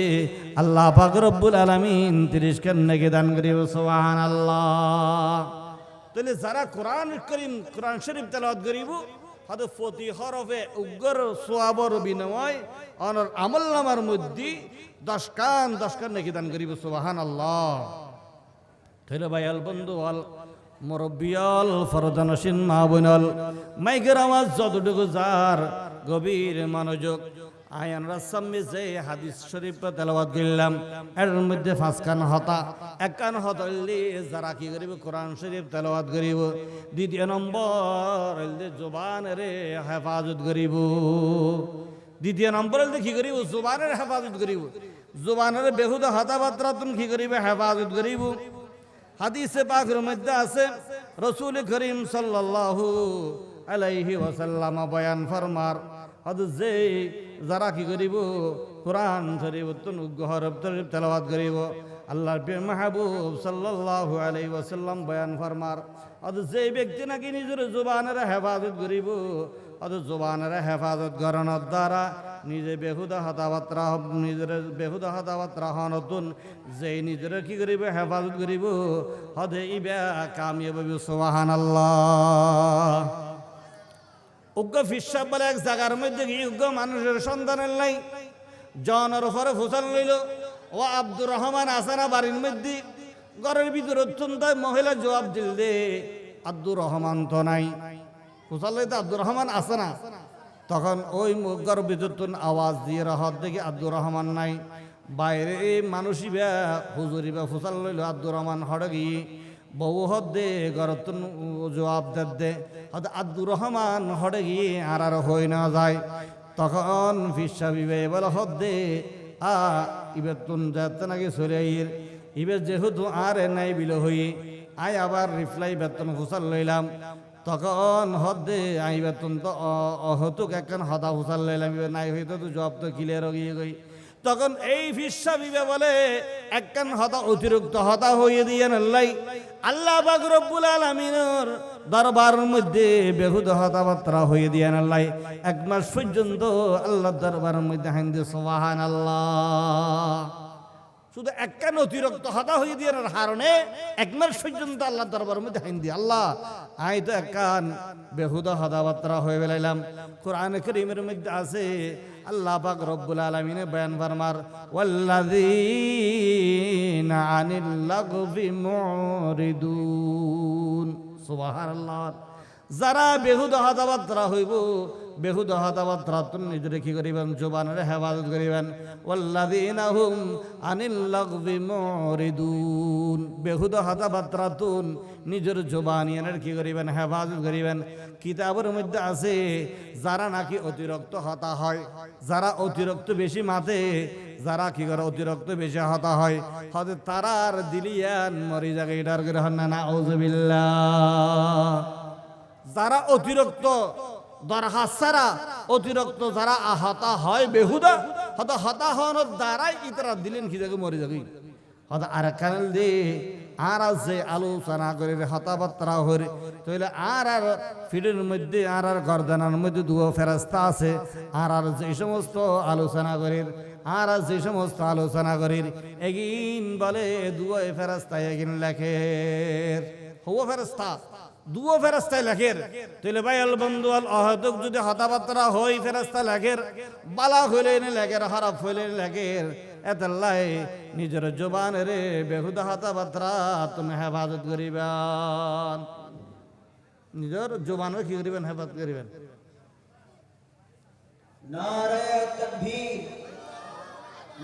আল্লাহ পাক রব্বুল আলামিন 30 খান নেকি দান করিব সুবহানাল্লাহ। তাহলে যারা কোরআন কারীম কোরআন শরীফ তেলাওয়াত করিব হদ প্রতি হরফে উগ্র সওয়াবের বিনিময় আর আমলনামার মধ্যে 10 খান নেকি দান করিব সুবহানাল্লাহ। তাহলে ভাইয়াল বন্ধু আল মুরব্বিয়াল ফরদানসিন মা বোনাল মাইকের আওয়াজ যতটুকু যার গভীর মনোযোগ আয়ান রাসাম্মে যে হাদিস শরীফ তেলাওয়াত করলাম এর মধ্যে 5 খান হতা 1 খান হতলি যারা কি করিব কোরআন শরীফ তেলাওয়াত করিব। দ্বিতীয় নম্বর হইলে জবানের হেফাজত করিব। দ্বিতীয় নম্বর হলে কি করিব জুবানের হেফাজত করিব জুবানের বেহুদা কথাবার্তা তুমি কি করিব হেফাজত করিব হাদিসে পাকের মধ্যে আছে রাসূল করিম সাল্লাল্লাহু আলাইহি ওয়াসাল্লাম বয়ান ফরমার যে যারা কি করিব কোরআন শরীফ হরফ শরীফ তেলাওয়াত করিব আল্লাহর প্রিয় মাহবুব সাল্লাল্লাহু আলাইহি ওয়াসাল্লাম বয়ান ফরমার যে ব্যক্তি নাকি নিজের জুবানের হেফাজত করিব জুবানের হেফাজত করানোর দ্বারা নিজে বেহুদা কথাবার্তা নিজের বেহুদা কথাবার্তা নতুন যে নিজের কি করিব হেফাজত করিব হদে ইবা কামিয়াব সুবহানাল্লাহ। উগ্র ফিসাব বলে এক জায়গার মধ্যে গিয়ে উগ্র মানুষের সন্তানের লাই জনের উপরে ফুসাল লইল ও আব্দুর রহমান আসানা বাড়ির মধ্যে ঘরের ভিতরে অত্যন্ত মহিলা জবাব দিল দে আব্দুর রহমান তো নাই ফুসাল লইতে আব্দুর রহমান আসে না তখন ওই মুগ্গর বিদ্যুৎ আওয়াজ দিয়ে রহত দেখে আব্দুর রহমান নাই বাইরে এই মানুষই বা হুজুরি বা ফুসাল লইল আব্দুর রহমান হড়ে গিয়ে বউ হদ্দে গরত জবাব দে হয়তো আব্দুর রহমান হড়ে গিয়ে আর হই না যায় তখন ফিসা বিবে বলে হদ্দে ইবের তুন যাতে নাকি চলে আইর ইবের যেহেতু আর নাই বিল হই আই আবার রিপ্লাই বেতন ফুসাল লইলাম তখন হদ্দে আই বেতন তো অহতুক একখান হতা ফুসাল লইলাম ইবে নাই হইতো তো জব তো ক্লিয়ার হয়ে গই তখন এই ফিসা বিবে বলে একখান হতা অতিরিক্ত হতা হয়ে দিয়ে নাই আল্লাহ পাক রব্বুল আলামিনের দরবারের মধ্যে বেহুদা কথাবার্তা হয়ে দিয়ে আল্লাহ এক মাস পর্যন্ত আল্লাহর দরবারের মধ্যে হাইন্দে সুবহানাল্লাহ শুধু একখান অতিরিক্ত হতা হয়ে দিয়ে কারণে এক মাস পর্যন্ত আল্লাহর দরবারের মধ্যে হাইন্দি আল্লাহ আই তো একখান বেহুদা কথাবার্তা হয়ে বেলাইলাম কোরআনে কারীমের মধ্যে আছে আল্লাহ পাক রব্বুল আলামিনে বয়ান ফরমার ওয়াল্লাযীনা আনিল লাগবি মুরিদুন সুবহানাল্লাহ যারা বেহুদা কথাবার্তা হইব বেহুদা কথাবার্তা তুমি নিজে কি করিবেন জবানের হেফাজত করিবেন ওয়াল্লাযীনা হুম আনিল লাগবি মুরিদুন বেহুদা কথাবার্তা তুন নিজের জবানিয়ানের কি করিবেন হেফাজত করিবেন কিতাবের মধ্যে আছে যারা নাকি অতিরিক্ত হতা হয় যারা অতিরিক্ত বেশি মাতে যারা কি করে অতিরিক্ত বেশি হতা হয় হয়তো তারার দিলিয়ান মরি জায়গা এটার গ্রহণ না নাউযুবিল্লাহ যারা অতিরিক্ত দরহাসারা অতিরিক্ত যারা আহতা হয় বেহুদা হয়তো হতা হওয়ার দ্বারাই ইতারা দিলেন কি জায়গায় মরে যাবে হয়তো আর কারণ দিয়ে আর যে আলোচনা করে হতাবার্তা হরে তাহলে আর ফিরের মধ্যে আর গর্দানার মধ্যে দুয়ো ফেরাস্তা আছে আর যে সমস্ত আলোচনা করে আর যে সমস্ত আলোচনা করে এগিন বলে দুয়ো ফেরাস্তা এগিন লেখের হো ফেরাস্তা দুয়ো ফেরাস্তায় লেখের তাহলে ভাই আল বন্ধু আল অহদক যদি হতাবার্তা হয় ফেরাস্তা লেখের বালা হইলে লেখের খারাপ হইলে লেখের এতাল্লাই নিজের জবানের বেহুদা হতাবার্তা তুমি হেফাজত করিবেন নিজের জবানের কি করিবেন হেফাজত করিবেন নারে তাকবীর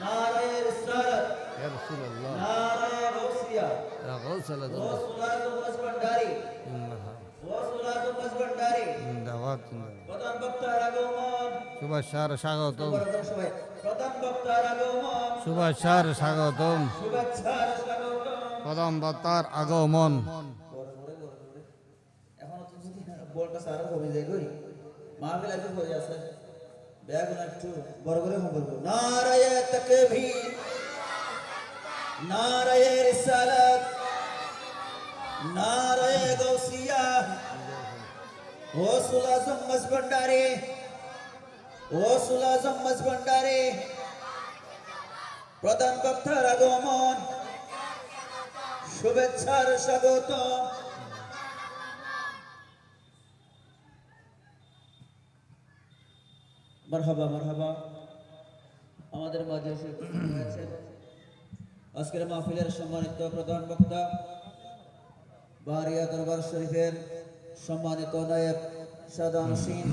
নারে রিসালাত ইয়া রাসূলুল্লাহ নারে গাউসিয়া ইয়া গাউসাল ও সুলাত মজবন্ডারি ও সুলাত মজবন্ডারি জিন্দাবাদ প্রধান বক্তার আগমন শুভেচ্ছার স্বাগতম সবাই প্রধান বক্তার আগমন শুভেচ্ছার স্বাগতম শুভেচ্ছার স্বাগতম প্রথম বক্তার আগমন এখন তো যদি বলটা সারা কমে যায় কই মাহফিল আগে হয়ে আছে ব্যাগ না একটু বড় করে বলবো নারায়ে তাকবীর নারায়ে রিসালাত নারায়ে গাউসিয়া ও সুলাজম মজবন্ডারি ও সুলাজম মজবন্ডারি প্রধান বক্তার আগমন শুভেচ্ছার স্বাগতম মারহাবা মারহাবা আমাদের মাঝে এসে উপস্থিত হয়েছেন আজকের মাহফিলের সম্মানিত প্রধান বক্তা বাহারিয়া দরবার শরীফের সম্মানিত নায়েব সাদানশীন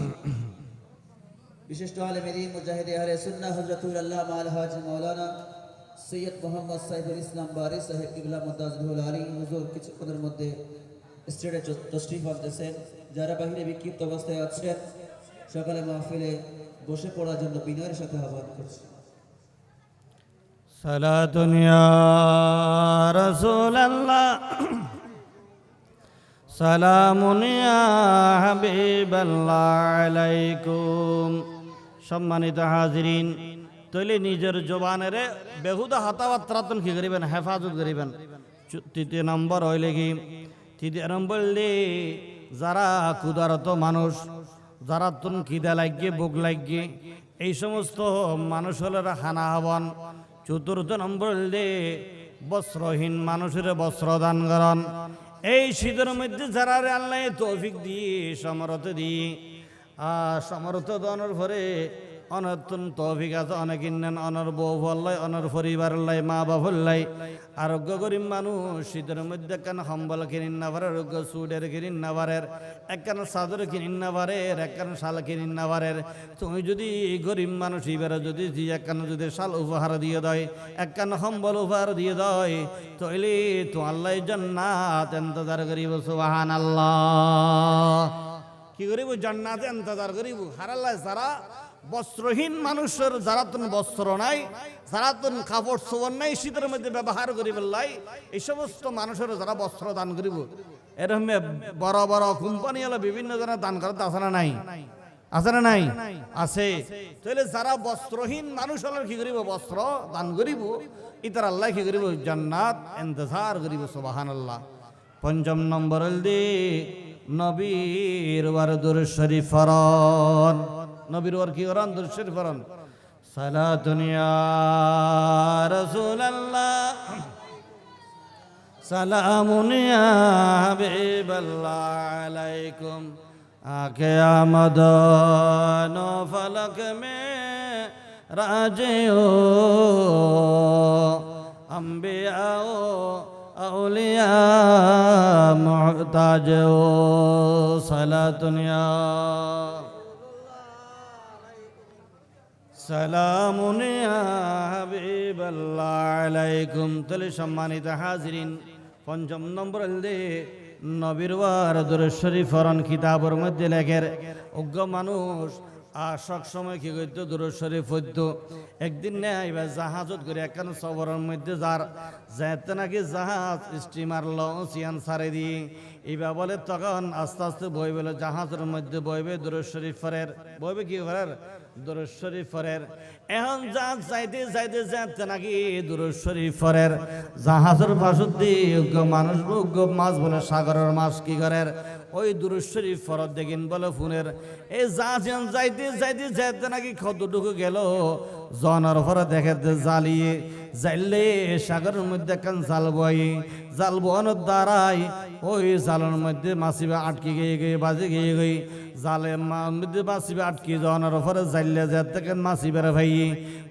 বিশিষ্ট আলেম দ্বীন মুজাহিদে আহলে সুন্নাহ হযরতুল আল্লামা আল হাজী মাওলানা সৈয়দ মোহাম্মদ সাইফুল ইসলাম বারি সাহেব কিবলা মুতাজিহুল আলী হুজুর কিছুক্ষণের মধ্যে স্টেজে তশরিফ আনতেছেন যারা বাহিরে বিক্ষিপ্ত অবস্থায় আছেন সকালে মাহফিলে বসে পড়ার জন্য বিনয়ের সাথে আহ্বান করছি। সালাতুন ইয়া রাসূলাল্লাহ সালামুন ইয়া হাবিবাল্লাহ আলাইকুম। সম্মানিত হাজিরিন, তৈলে নিজের জবানের বেহুদা হাতাবাত্রাতন কি করিবেন, হেফাজত করিবেন। তৃতীয় নম্বর হইলে কি, তৃতীয় নম্বর যারা ক্ষুধারত মানুষ, যারা তুন খিদা লাগিয়ে বুক লাগিয়ে এই সমস্ত মানুষ হলের খানা হবন। চতুর্থ নম্বর বস্ত্রহীন মানুষের বস্ত্র দান করন। এই শীতের মধ্যে যারা আল্লাহ তৌফিক দিয়ে সমর্থ দিয়ে সমর্থ দানের পরে অনতুন তৌফিক আছে, অনেক ইন্নান অনর বউ ফল্লাই, অনর পরিবার লাই, মা বাবার লাই। আরোগ্য গরিব মানুষ শীতের মধ্যে একখান সম্বল কিনিন না পারে, আরোগ্য সুডের কিনিন না পারের, একখান চাদর কিনিন না পারের, একখান শাল কিনিন না পারের। তুমি যদি গরিব মানুষ এবারে যদি একখান যদি শাল উপহার দিয়ে দেয়, একখান সম্বল উপহার দিয়ে দেয়, তাইলে তো আল্লাহ জান্নাত ইন্তজার করিব। সুবহানাল্লাহ। কি করিব? জান্নাতে ইন্তজার করিব। হারাল্লাহ যারা বস্ত্রহীন মানুষের, যারা তুন বস্ত্র নাই, যারা তুন কাপড় চোপড় নাই, শীতের মধ্যে ব্যবহার করিব লাই, এই সমস্ত মানুষের যারা বস্ত্র দান করিব। এরকম বড় বড় কোম্পানি হলো বিভিন্ন জনের দান করতে আছে না নাই? আছে না নাই? আছে। তাহলে যারা বস্ত্রহীন মানুষ হলো কি করিব? বস্ত্র দান করিব। ইতার আল্লাহ কি করিব? জান্নাত ইন্তজার করিব। সুবহানাল্লাহ। পঞ্চম নম্বর হলদি নবীর ওয়ার দুরূদ শরীফ পড়ন। নবীর ওয়ার কি করেন? দুরূদ শরীফ পড়ন। সালাতুন ইয়া রাসূলাল্লাহ সালামুন ইয়া হাবিবাল্লাহ আলাইকুম। आके आमदन फलक में राजे हो अम्बिया हो औलिया मुहताज हो। सलातुन या সালামুন ইয়া হাবিবাল্লাহ আলাইকুম। তাহলে সম্মানিত হাজিরিন, পঞ্চম নম্বর নবীর ওয়ার দুরূদ শরীফ পড়ন। কিতাবের মধ্যে লেখের অজ্ঞ মানুষ সব সময় কি করত? দুরূদ শরীফ পড়ত। একদিন না এবার জাহাজত করে একখান সবরের মধ্যে যার যেতে নাকি জাহাজ স্টিমার লঞ্চিয়ান সারে দিয়ে এবার বলে, তখন আস্তে আস্তে বই বলে জাহাজের মধ্যে বইবে দুরূদ শরীফ পড়ের, বইবে কি করার? দুরূদ শরীফ পড়ের। এখন জাহাজ যাইতে যাইতে যাতে নাকি দুরূদ শরীফ পড়ের। জাহাজের পাশত দিয়ে অজ্ঞ মানুষ, অজ্ঞ মাছ বলে সাগরের মাছ কি করের? ওই দুরূদ শরীফ পড়ত দেখিন বলে ফোনের। এই জাহাজ যাইতে যাইতে যাতে নাকি কতটুকু গেল, জনের পরে দেখে জ্বালিয়ে জাইলে সাগরের মধ্যে একখান জাল বই, জাল বনের দ্বারাই ওই জালের মধ্যে মাছিবা আটকে গিয়ে গিয়ে বাজে গিয়ে গই, জালের মধ্যে মাছিবা আটকে জনের পরে জাইলে যাতে মাছি বেড়ে ভাই,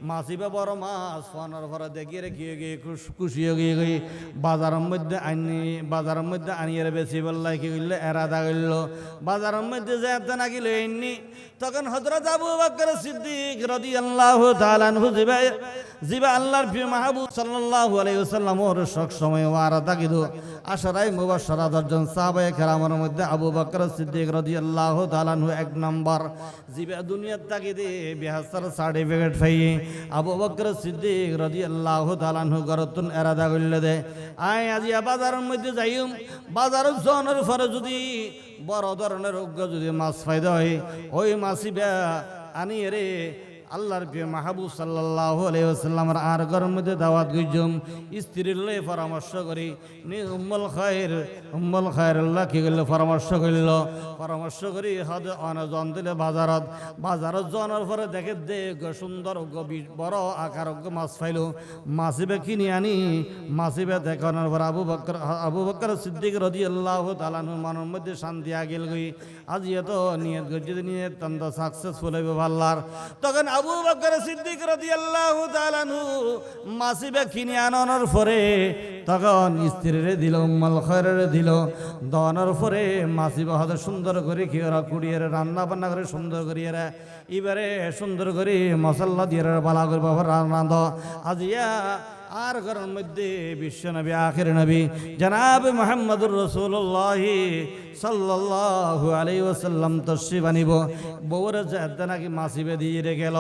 মাছিবা বড় মাছ ফোনের পরে দেখিয়ে গিয়ে গিয়ে খুশিয়ে গিয়ে গই বাজারের মধ্যে আনিয়ে বেশি বললাই কি করলে এরাদা করল। বাজারের মধ্যে যাতে নাকি লইনি, তখন হযরত আবু বকর সিদ্দিক রাদিয়াল্লাহু তাআলা আনহু জিবা আল্লাহর প্রিয় মাহবুব সাল্লাল্লাহু আলাইহি ওয়াসাল্লাম ওর সব সময় ওয়ারা তাকিদ আশরায়ে মুবাশশারা দর্জন সাহাবায়ে কেরামের মধ্যে আবু বকর সিদ্দিক রাদিয়াল্লাহু তাআলা আনহু এক নম্বর। জিবা দুনিয়ার তাকিদে বিহাসার সার্টিফিকেট পাই আবু বকর সিদ্দিক রাদিয়াল্লাহু তাআলা আনহু গরতুন এরাদা করলে দে আয় আজিয়া বাজারের মধ্যে যাইম, বাজারের জনের পরে যদি বড় ধরনের অজ্ঞ যদি মাছ ফায়দা হয়, ওই মাছি বে আনি রে আল্লাহর প্রিয় মাহবুব সাল্লাল্লাহু আলাইহি ওয়াসাল্লামের আর ঘরের মধ্যে দাওয়াত গইজম। স্ত্রীর লয়ে পরামর্শ করি উম্মুল খায়র আল্লাহ কি করল? পরামর্শ করল। পরামর্শ করি হদ অনজন দিলে বাজারত জনের পরে দেখে সুন্দর বড় আকার মাছ পাইল। মাছিবে কিনে আনি, মাছিবে দেখানোর পর আবু বকর সিদ্দিক রাদিয়াল্লাহু তাআলা আনহু মনের মধ্যে শান্তি আগিল গই। আজ এত নিয়ত যদি নিয়ত তন্দ সাকসেসফুল হইবে আল্লাহর। তখন আবু বকর সিদ্দিক রাদিয়াল্লাহু তাআলা আনহু মাছিবে কিনে আনানোর পরে তখন স্ত্রীরে দিল, উম্মুল খায়রে দিল। দনের পরে মাছিবে হদ সুন্দর করে কি ওরা কুড়িয়ে রান্না বান্না করে সুন্দর করিয়ে এবারে সুন্দর করে মশলা দিয়ে বালা করে বাবা রান্না দ আজিয়া আর ঘরের মধ্যে বিশ্ব নবী আখির নবী জনাব মুহাম্মদুর রাসূলুল্লাহ সাল্লাল্লাহু আলাইহি ওয়াসাল্লাম তশরিফ আনিব বউরে যাতে নাকি মাসিবে দিয়ে রে গেল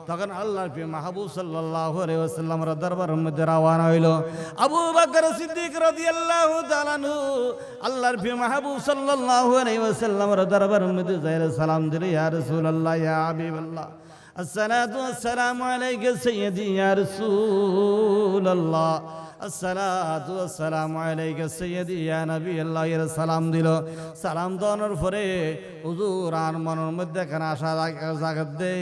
তখন আল্লাহর প্রিয় মাহবুব সাল্লাল্লাহু আলাইহি ওয়াসাল্লামের দরবারের মধ্যে রওনা হইল আবু বকর সিদ্দিক রাদিয়াল্লাহু তাআলা আনহু আল্লাহর প্রিয় মাহবুব সাল্লাল্লাহু আলাইহি ওয়াসাল্লামের দরবারের মধ্যে যাইরা সালাম দিল ইয়া রাসূলুল্লাহ ইয়া হাবিবাল্লাহ আসসালাতু ওয়াসসালামু আলাইকা সাইয়্যিদি ইয়া রাসূলুল্লাহ আসসালাতু ওয়াসসালামু আলাইকা সাইয়্যিদি ইয়া নবী আল্লাহ এর সালাম দিল সালাম দেওয়ার পরে হুজুর আর মনের মধ্যে কেন আশা জাগত দে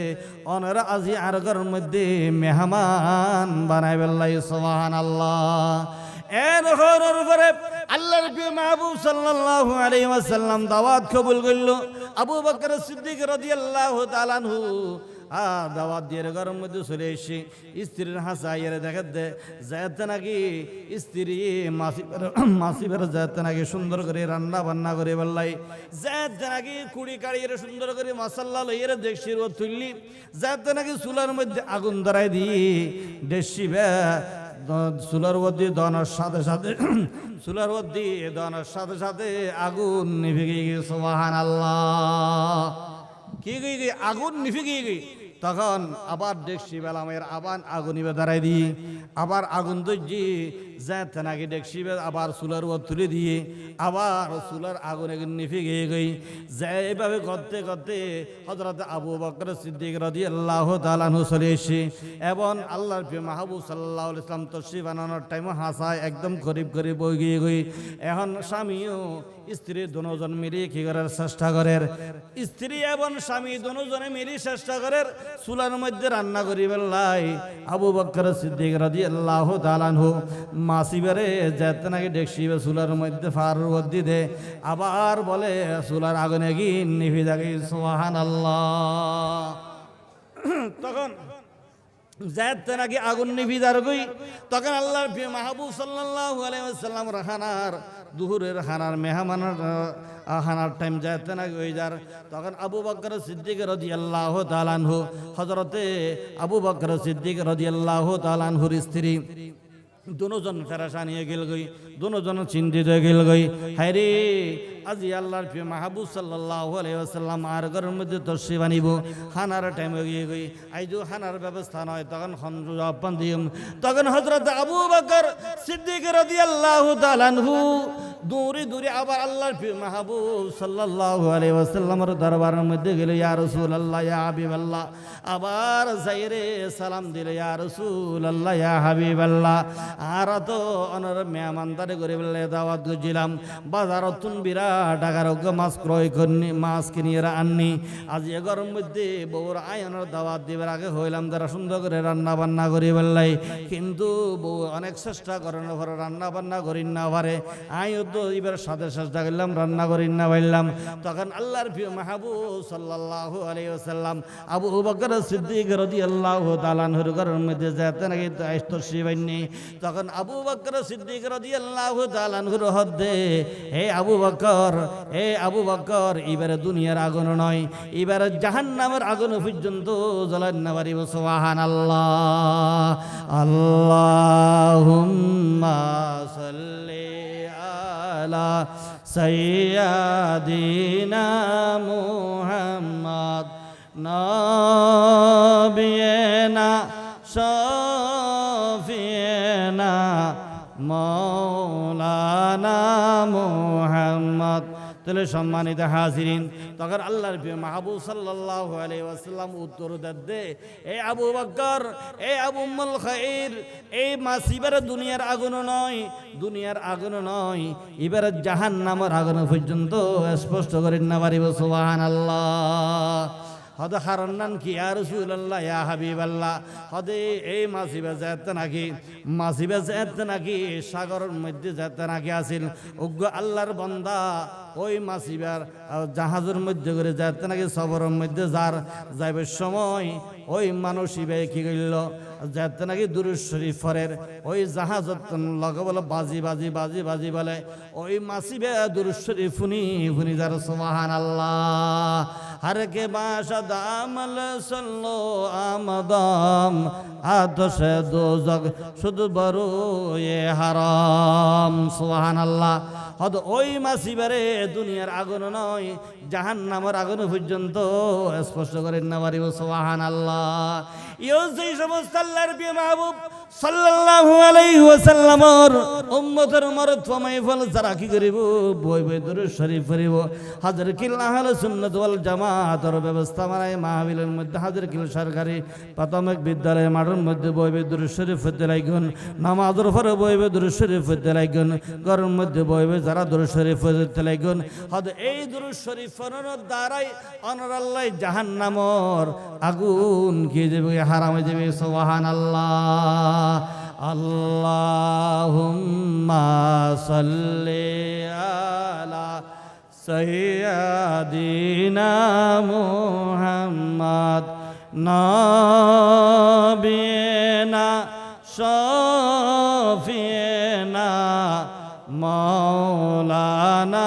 অনর আজি আর ঘরের মধ্যে মেহমান বানাই বেল্লাই সুবহানাল্লাহ এর ঘরের পরে আল্লাহর প্রিয় মাহবুব সাল্লাল্লাহু আলাইহি ওয়াসাল্লাম দাওয়াত কবুল করল আবু বকর সিদ্দিক রাদিয়াল্লাহু তাআলা আনহু দাওয়াত দিয়ে ঘরের মধ্যে চলে এসে স্ত্রীর হাসাইয়ের দেখা দে যাতে নাকি স্ত্রী মাসিবের যাতে নাকি সুন্দর করে রান্না বান্না করে বললাই যাতে নাকি কুড়ি কাড়িয়ে সুন্দর করে মশাল্লা লইয়ের দেখছির ও তুললি যাতে নাকি চুলার মধ্যে আগুন ধরাই দিয়ে দেশিবে চুলার মধ্যে দনের সাথে সাথে চুলার মধ্যে দনের সাথে সাথে আগুন নিভে গিয়ে সুবহানাল্লাহ কি গই আগুন নিভে গিয়ে তখন আবার দেখছি বেলামের আবার আগুন নিবে দাঁড়াই দিয়ে আবার আগুন দইজি যাতে নাকি দেখছি আবার চুলার উপর তুলে দিয়ে আবার চুলার আগুন নিভে গিয়ে গই যে এইভাবে করতে করতে হযরত আবু বকর সিদ্দিক রাদিয়াল্লাহু তাআলা আনহু চলে এসে এবং আল্লাহর প্রিয় মাহবুব সাল্লাল্লাহু আলাইহি ওয়াসাল্লাম তশরিফ আনানোর টাইমে হাসায় একদম করিব করে বই গিয়ে গই এখন স্বামীও স্ত্রী দুজন মিলে কি করার চেষ্টা করেন স্ত্রী এবং স্বামী দুজনে মিলে চেষ্টা করেন চুলার মধ্যে রান্না করি বেলাই আবু বকর সিদ্দিক রাদিয়াল্লাহু তাআলা আনহু মাসিবারে যাতে নাকি দেখছিবে চুলার মধ্যে ফার বদ্দি দে আবার বলে চুলার আগুনে কি নিভে যাবে সুবহানাল্লাহ তখন যাতে নাকি আগুন নিভে যার গই তখন আল্লাহর প্রিয় মাহবুব সাল্লাল্লাহু আলাইহি ওয়াসাল্লাম রাহানার দুহুরের হানার মেহমানের হানার টাইম যাতে নাকি ওই যার তখন আবু বকর সিদ্দিক রাদিয়াল্লাহু তাআলা আনহু হযরতে আবু বকর সিদ্দিক রাদিয়াল্লাহু তাআলা আনহুর স্ত্রী দুজন ফেরাসা নিয়ে গেল গই দুজন চিন্তিত গেল গই হায়রে আজি আল্লাহর প্রিয় মাহবুব সাল্লাল্লাহু আলাইহি ওয়াসাল্লাম আর ঘরের মধ্যে তশরিফ আনিব হানার টাইম হয়ে গই আইজো হানার ব্যবস্থা নয় তখন জবাব দিম তখন হযরত আবু বকর সিদ্দিক রাদিয়াল্লাহু তাআলা আনহু দূরে দূরে আবার আল্লাহর প্রিয় মাহবুব সাল্লাল্লাহু আলাইহি ওয়াসাল্লামের দরবারের মধ্যে গেল ইয়া রাসূলুল্লাহ ইয়া হাবিবাল্লাহ আবার যাইরে সালাম দিল ইয়া রাসূলুল্লাহ ইয়া হাবিবাল্লাহ আর তো অনর মেহমানদারি করে বলে দাওয়াত দিলাম বাজারতুন বিরাট টাকার মাছ ক্রয় করনি মাছ কিনিয়ে আননি আজ এ গরম মধ্যে বউর আয়নের দাওয়াত দিবার আগে হইলাম যারা সুন্দর করে রান্না বান্না করি বললাই কিন্তু বউ অনেক চেষ্টা করার পরে রান্না বান্না করি না পারে আয়ও তো এবার সাথে চেষ্টা করলাম রান্না করি না পারলাম তখন আল্লাহর প্রিয় মাহবুব সাল্লাল্লাহু আলাইহি ওয়াসাল্লাম আবু বকর সিদ্দিক রাদিয়াল্লাহু তাআলা আনহুর ঘরের মধ্যে যাতে নাকি তশরিফ আননি তখন আবু বকর সিদ্দিক রাদিয়াল্লাহু তাআলা আনহুর হদ্দে হে আবু বকর এবারে দুনিয়ার আগুন নয় এবারে জাহান্নামের আগুন পর্যন্ত জ্বলান না পারিব সুবহানাল্লাহ আল্লাহুম্মা সাল্লি আলা সাইয়্যিদিনা মুহাম্মদ নবিয়না শফিয়না মাওলানা মুহাম্মদ তাহলে সম্মানিত হাজিরিন তখন আল্লাহর প্রিয় মাহবুব সাল্লাল্লাহু আলাইহি ওয়াসাল্লাম উত্তর দে এ আবু বকর এ আবু উম্মুল খাইর এই মাসিবার দুনিয়ার আগুন নয় এবারে জাহান্নামের আগুন পর্যন্ত স্পষ্ট করেন না পারিব সুবহানাল্লাহ হদে হারান্নান কি ইয়া রাসূলুল্লাহ ইয়া হাবিবাল্লাহ হদে এই মাসিবে যেতে নাকি সাগরের মধ্যে যেতে নাকি আসিল উগ্র আল্লাহর বান্দা ওই মাসিবার জাহাজের মধ্যে করে যেতে নাকি সফরের মধ্যে যাইবার সময় ওই মানুষই বে কি কইল যাতে নাকি দুরূদ শরীফ পড়ের ওই জাহাজত লগে বলে বাজি বাজি বাজি বাজি বলে ওই মাসিবে দুরূদ শরীফ ফুনি ফুনি যার সুবহানাল্লাহ হর কে বাশা দামল সল্লো আমদাম আতশে দোজক শুধু বড় এ হারাম সুবহানাল্লাহ হদ ওই মাসিবারে দুনিয়ার আগুন নয় জাহান্নামের আগুন পর্যন্ত স্পষ্ট করেন না পারিব সুবহানাল্লাহ ইও সেই সমস্ত আল্লাহর প্রিয় মাহবুব সাল্লাল্লাহু আলাইহি ওয়াসাল্লামর উম্মতের মরতবা মাহফিল যারা কি করিব বই বই দরুদ শরীফ পড়িব হাজার কিল আহলে সুন্নাত ওয়াল জামাতের ব্যবস্থা মানে মাহফিলের মধ্যে হাজার কিল সরকারি প্রাথমিক বিদ্যালয়ের মাঠের মধ্যে বই বই দরুদ শরীফ পড়তে লাগুন নামাজের পরে বই বই দরুদ শরীফ পড়তে লাগুন ঘরের মধ্যে বই বই যারা দরুদ শরীফ পড়তে লাগুন হদ এই দরুদ শরীফ পড়ার দ্বারাই অনর আল্লাহ জাহান্নামর আগুন কি যাবে হারাম হয়ে যাবে সুবহানাল্লাহ আল্লাহুম্মা সাল্লি আলা সাইয়্যিদিনা মুহাম্মদ নাবিয়িনা শাফিয়িনা মাওলানা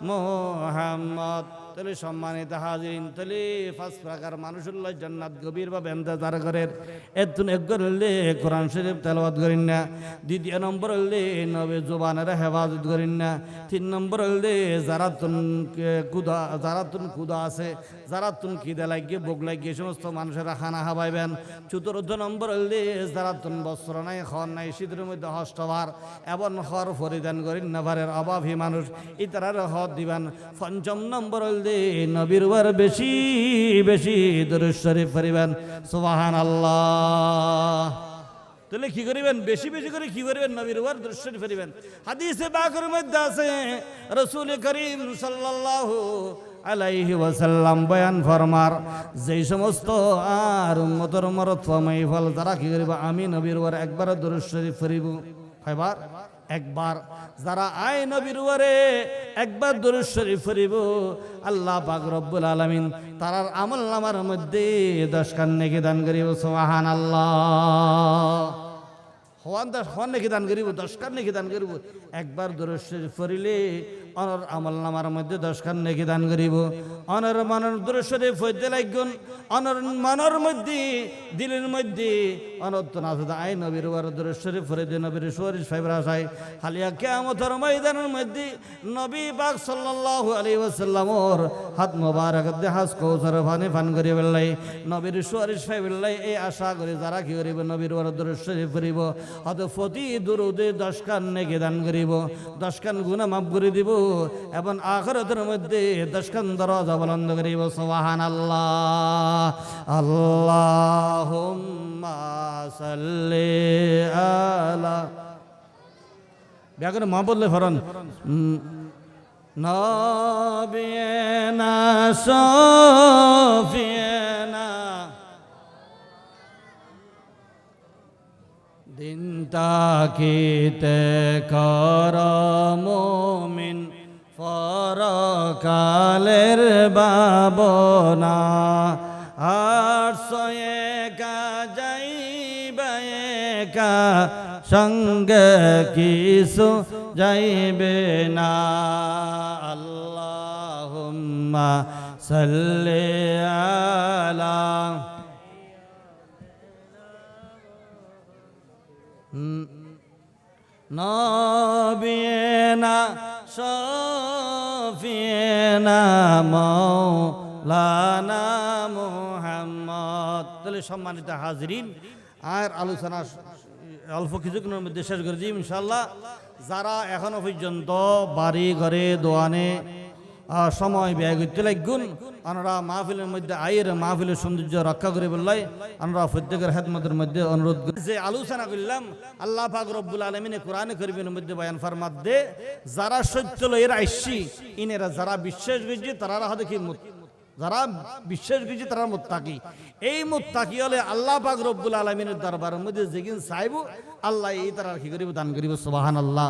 মুহাম্মদ তলে সম্মানিত হাজিরিন তলে পাঁচ প্রকার মানুষুল্লাহ জান্নাত গভীর বা ইন্তজার করেন এতুন এক করলে কোরআন শরীফ তেলাওয়াত করেন না দ্বিতীয় নম্বর হলে নবী জুবানের হেফাজত করেন না তিন নম্বর হলে যারাতুন কুদা আছে যারাতুন খিদে লাগিয়ে বুক লাগিয়ে সমস্ত মানুষেরা খানা খাওয়াইবেন চতুর্থ নম্বর হলে যারাতুন বস্ত্র নাই খর নাই শীতের মধ্যে হস্তবার এবং খর পরিধান করেন না পারের অভাবী মানুষ ইতারার হদ দিবেন পঞ্চম নম্বর হলে নবীর ওয়ার বেশি বেশি দরুদ শরীফ পড়িবেন সুবহানাল্লাহ তাহলে কি করিবেন বেশি বেশি করে কি করিবেন নবীর ওয়ার দরুদ শরীফ পড়িবেন হাদিসে পাকের মধ্যে আছে রাসূল করিম সাল্লাল্লাহু আলাইহি ওয়াসাল্লাম বয়ান ফরমার যেই সমস্ত আর উম্মতের মরতবা মাহফিল যারা কি করিব আমি নবীর ওয়ার একবার দরুদ শরীফ পড়িব কয়বার একবার যারা আয় নবীর ওয়ারে একবার দরুদ শরীফ পড়িব আল্লাহ পাক রব্বুল আলামিন তারার আমলনামার মধ্যে 10 খান নেকি দান করিব সুবহানাল্লাহ হওয়ান নেকি দান করিব 10 খান নেকি দান করিব একবার দরুদ শরীফ পড়িলে অনর আমলনামার মধ্যে 10 খান নেকি দান করিব অনর মনের দরুদ শরীফ পড়তে লাগুন অনর মনের মধ্যে দিলের মধ্যে অনর্থ না আছে আই নবীর ওয়ার দরুদ শরীফ পড়ে দে নবীর শরীফ ফাইবরা চাই হালিয়া কিয়ামতের ময়দানের মধ্যে নবী পাক সাল্লাল্লাহু আলাইহি ওয়াসাল্লামর হাত মোবারক দে হাস কৌসার পানি পান করিবে লাই নবীর শরীফ ফাইবলাই এই আশা করে যারা কি করিব নবীর ওয়ার দরুদ শরীফ পড়িব অত প্রতি দরুদে 10 খান নেকি দান করিব 10 খান গুনাহ মাফ করে দিব এবং আখিরাতের মধ্যে 10 খান দরজা বুলন্দ করিব সুবহানাল্লাহ আল্লাহুম্মা সাল্লি আলা ব্যাকরণ মা বললে ফরন নবিয়না শাফিয়িনা দিন তাকিতে কর মুমিন পরকালের বাবনা আর সয়ে কা যাইবে কা সঙ্গে কিছু যাইবে না আল্লাহুম্মা সাল্লি আলা নবিয়িনা শাফিয়িনা মাওলানা মুহাম্মদ তাহলে সম্মানিত হাজিরিন আর আলোচনা অল্প কিছুক্ষণের মধ্যে শেষ করে দিই ইনশাআল্লাহ যারা এখনো পর্যন্ত বাড়ি ঘরে দোয়ানে সময় ব্যয় করতে লাগুন আমরা মাহফিলের মধ্যে আয়ের মাহফিলের সৌন্দর্য রক্ষা করে বললাই আমরা প্রত্যেকের খেদমতের মধ্যে অনুরোধ করি যে আলোচনা করলাম আল্লাহ পাক রব্বুল আলামিন কোরআনে কারীমের মধ্যে বয়ান ফরমাত দে যারা সত্য লয়ের আইসি ইনেরা যারা বিশ্বাস করছে তারা হাতে কি যারা বিশ্বাস করছে তারা মুত্তাকি এই মুত্তাকি হলে আল্লাহ পাক রব্বুল আলামিনের দরবারের মধ্যে যেদিন চাইবো আল্লাহ এই তারা কি করিব দান করিব সুবহানাল্লাহ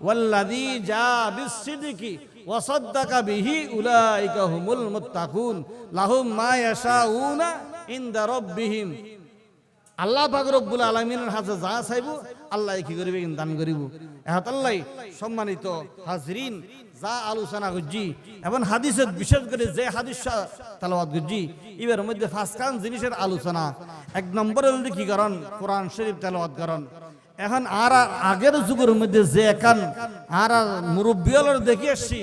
ওয়াল্লাযী জা বিসসিদকি ওয়াসাদ্দাকা বিহি উলাইকা হুমুল মুত্তাকুন লাহুম মা ইয়াশাউনা ইনদা রাব্বিহিম আল্লাহ পাক রব্বুল আলামিনের হাতে যা চাইবো আল্লাহ কি করিবে দান করিব। এহাতাল্লাই সম্মানিত হাজরিন, যা আলোচনা করছি এবং হাদিসের বিশেষ করে যে হাদিস তেলাওয়াত করছি এর মধ্যে ফাঁসকান জিনিসের আলোচনা। এক নম্বরে যদি কি করেন কোরআন শরীফ তেলাওয়াত করেন। এখন আর আগের যুগের মধ্যে যে একান আর মুরব্বিয়ালের দেখে আসছি,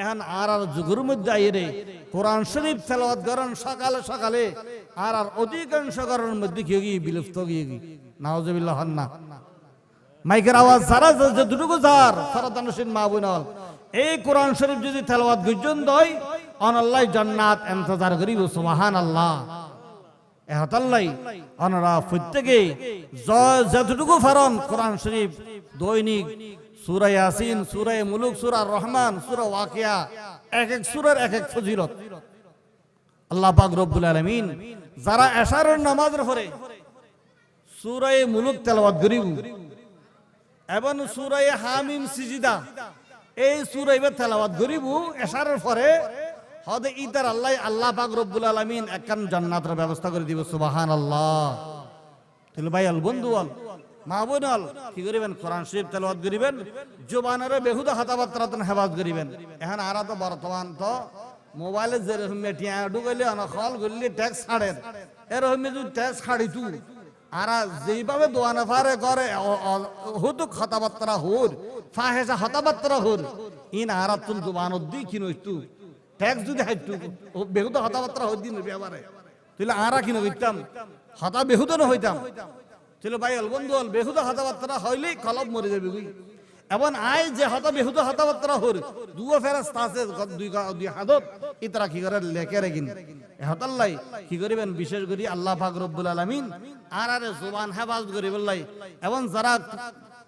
এখন আর যুগের মধ্যে আইরে কোরআন শরীফ তেলাওয়াত করেন সকালে সকালে আর অধিকাংশ ঘরের মধ্যে কি গিয়ে বিলুপ্ত গিয়ে নাউজুবিল্লাহ হন না। মাইকের আওয়াজ যারা যতটুকু যার ফরদানসীন মা বোনাল এই কোরআন শরীফ যদি তেলাওয়াত পর্যন্ত হয় অনাল্লাহ জান্নাত ইন্তজার করিব। সুবহানাল্লাহ। এহাতাল্লাই অনারা প্রত্যেকে যতটুকু ফারন কোরআন শরীফ দৈনিক সূরা ইয়াসিন, সূরা মুলুক, সূরা রহমান, সূরা ওয়াকিয়া, এক এক সূরার এক এক ফজিলত। আল্লাহ পাক রব্বুল আলামিন যারা এশারের নামাজের পরে সূরা মুলুক তেলাওয়াত করিব এবং সূরা হামিম সিজদা এই সূরা তেলাওয়াত করিব এশারের পরে হদে ইতার আল্লাহ পাক রব্বুল আলামিন একখান জান্নাতের ব্যবস্থা করে দিব। সুবহানাল্লাহ। তাহলে ভাই আল বন্ধু আল মা বোন আল কি করিবেন কোরআন শরীফ তেলাওয়াত করিবেন, জবানের বেহুদা কথাবার্তা হেফাজত করিবেন। এখন আর তো বর্তমান তো মোবাইলে যেরকম মেটিয়া ঢুকাইলে অনখল করলে ট্যাক্স ছাড়েন, এরকম যদি ট্যাক্স ছাড়িতু আর যেইভাবে দোয়ানে ফারে করে হতো কথাবার্তা হোর ফাহেসা কথাবার্তা হোর ইন আর তুল জবান দি কিনো একটু ট্যাক্স যদি হাইটু বেহুদা কথাবার্তা হই দিন ব্যাপারে তাহলে আরা কিনো হইতাম হতা বেহুদা না হইতাম। তাহলে ভাই অল বন্ধু অল বেহুদা কথাবার্তা হইলেই কলব মরে যাবে বুঝি। এবং আই যে হতা বেহুদা কথাবার্তা হর দুয়া ফেরেশতা আছে দুই হাতত ইতরা কি করে লেখে রেখিন। এহতাল্লাই কি করিবেন বিশেষ করে আল্লাহ পাক রব্বুল আলামিন আর আরে জবান হেফাজত করিবেন। এবং যারা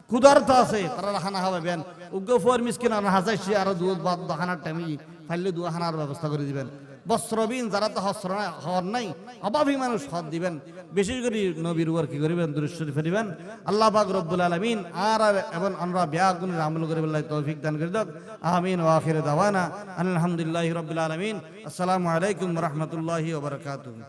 ক্ষুধার্ত আছে তারা খানা খাওয়াবেন। উগ্র ফোর মিসকিন আর হাজাইছি আর দুধ বাদ দোকানার টাইমে ফাইলে দুয়া খানার ব্যবস্থা করে দিবেন। বস্ত্রবিন যারা তো হস্ত্র হওয়ার নাই অভাবী মানুষ হদ দিবেন। বিশেষ করে নবীর উপর কি করিবেন দুরূদ শরীফ পড়িবেন। আল্লাহ পাক রব্বুল আলামিন আর এবং আমরা ব্যাগুনের আমল করিবেন তৌফিক দান করে দাও। আমিন ওয়া আখির দাওয়ানা আলহামদুলিল্লাহি রাব্বিল আলামিন। আসসালামু আলাইকুম ওয়া রাহমাতুল্লাহি ওয়া বারাকাতুহু।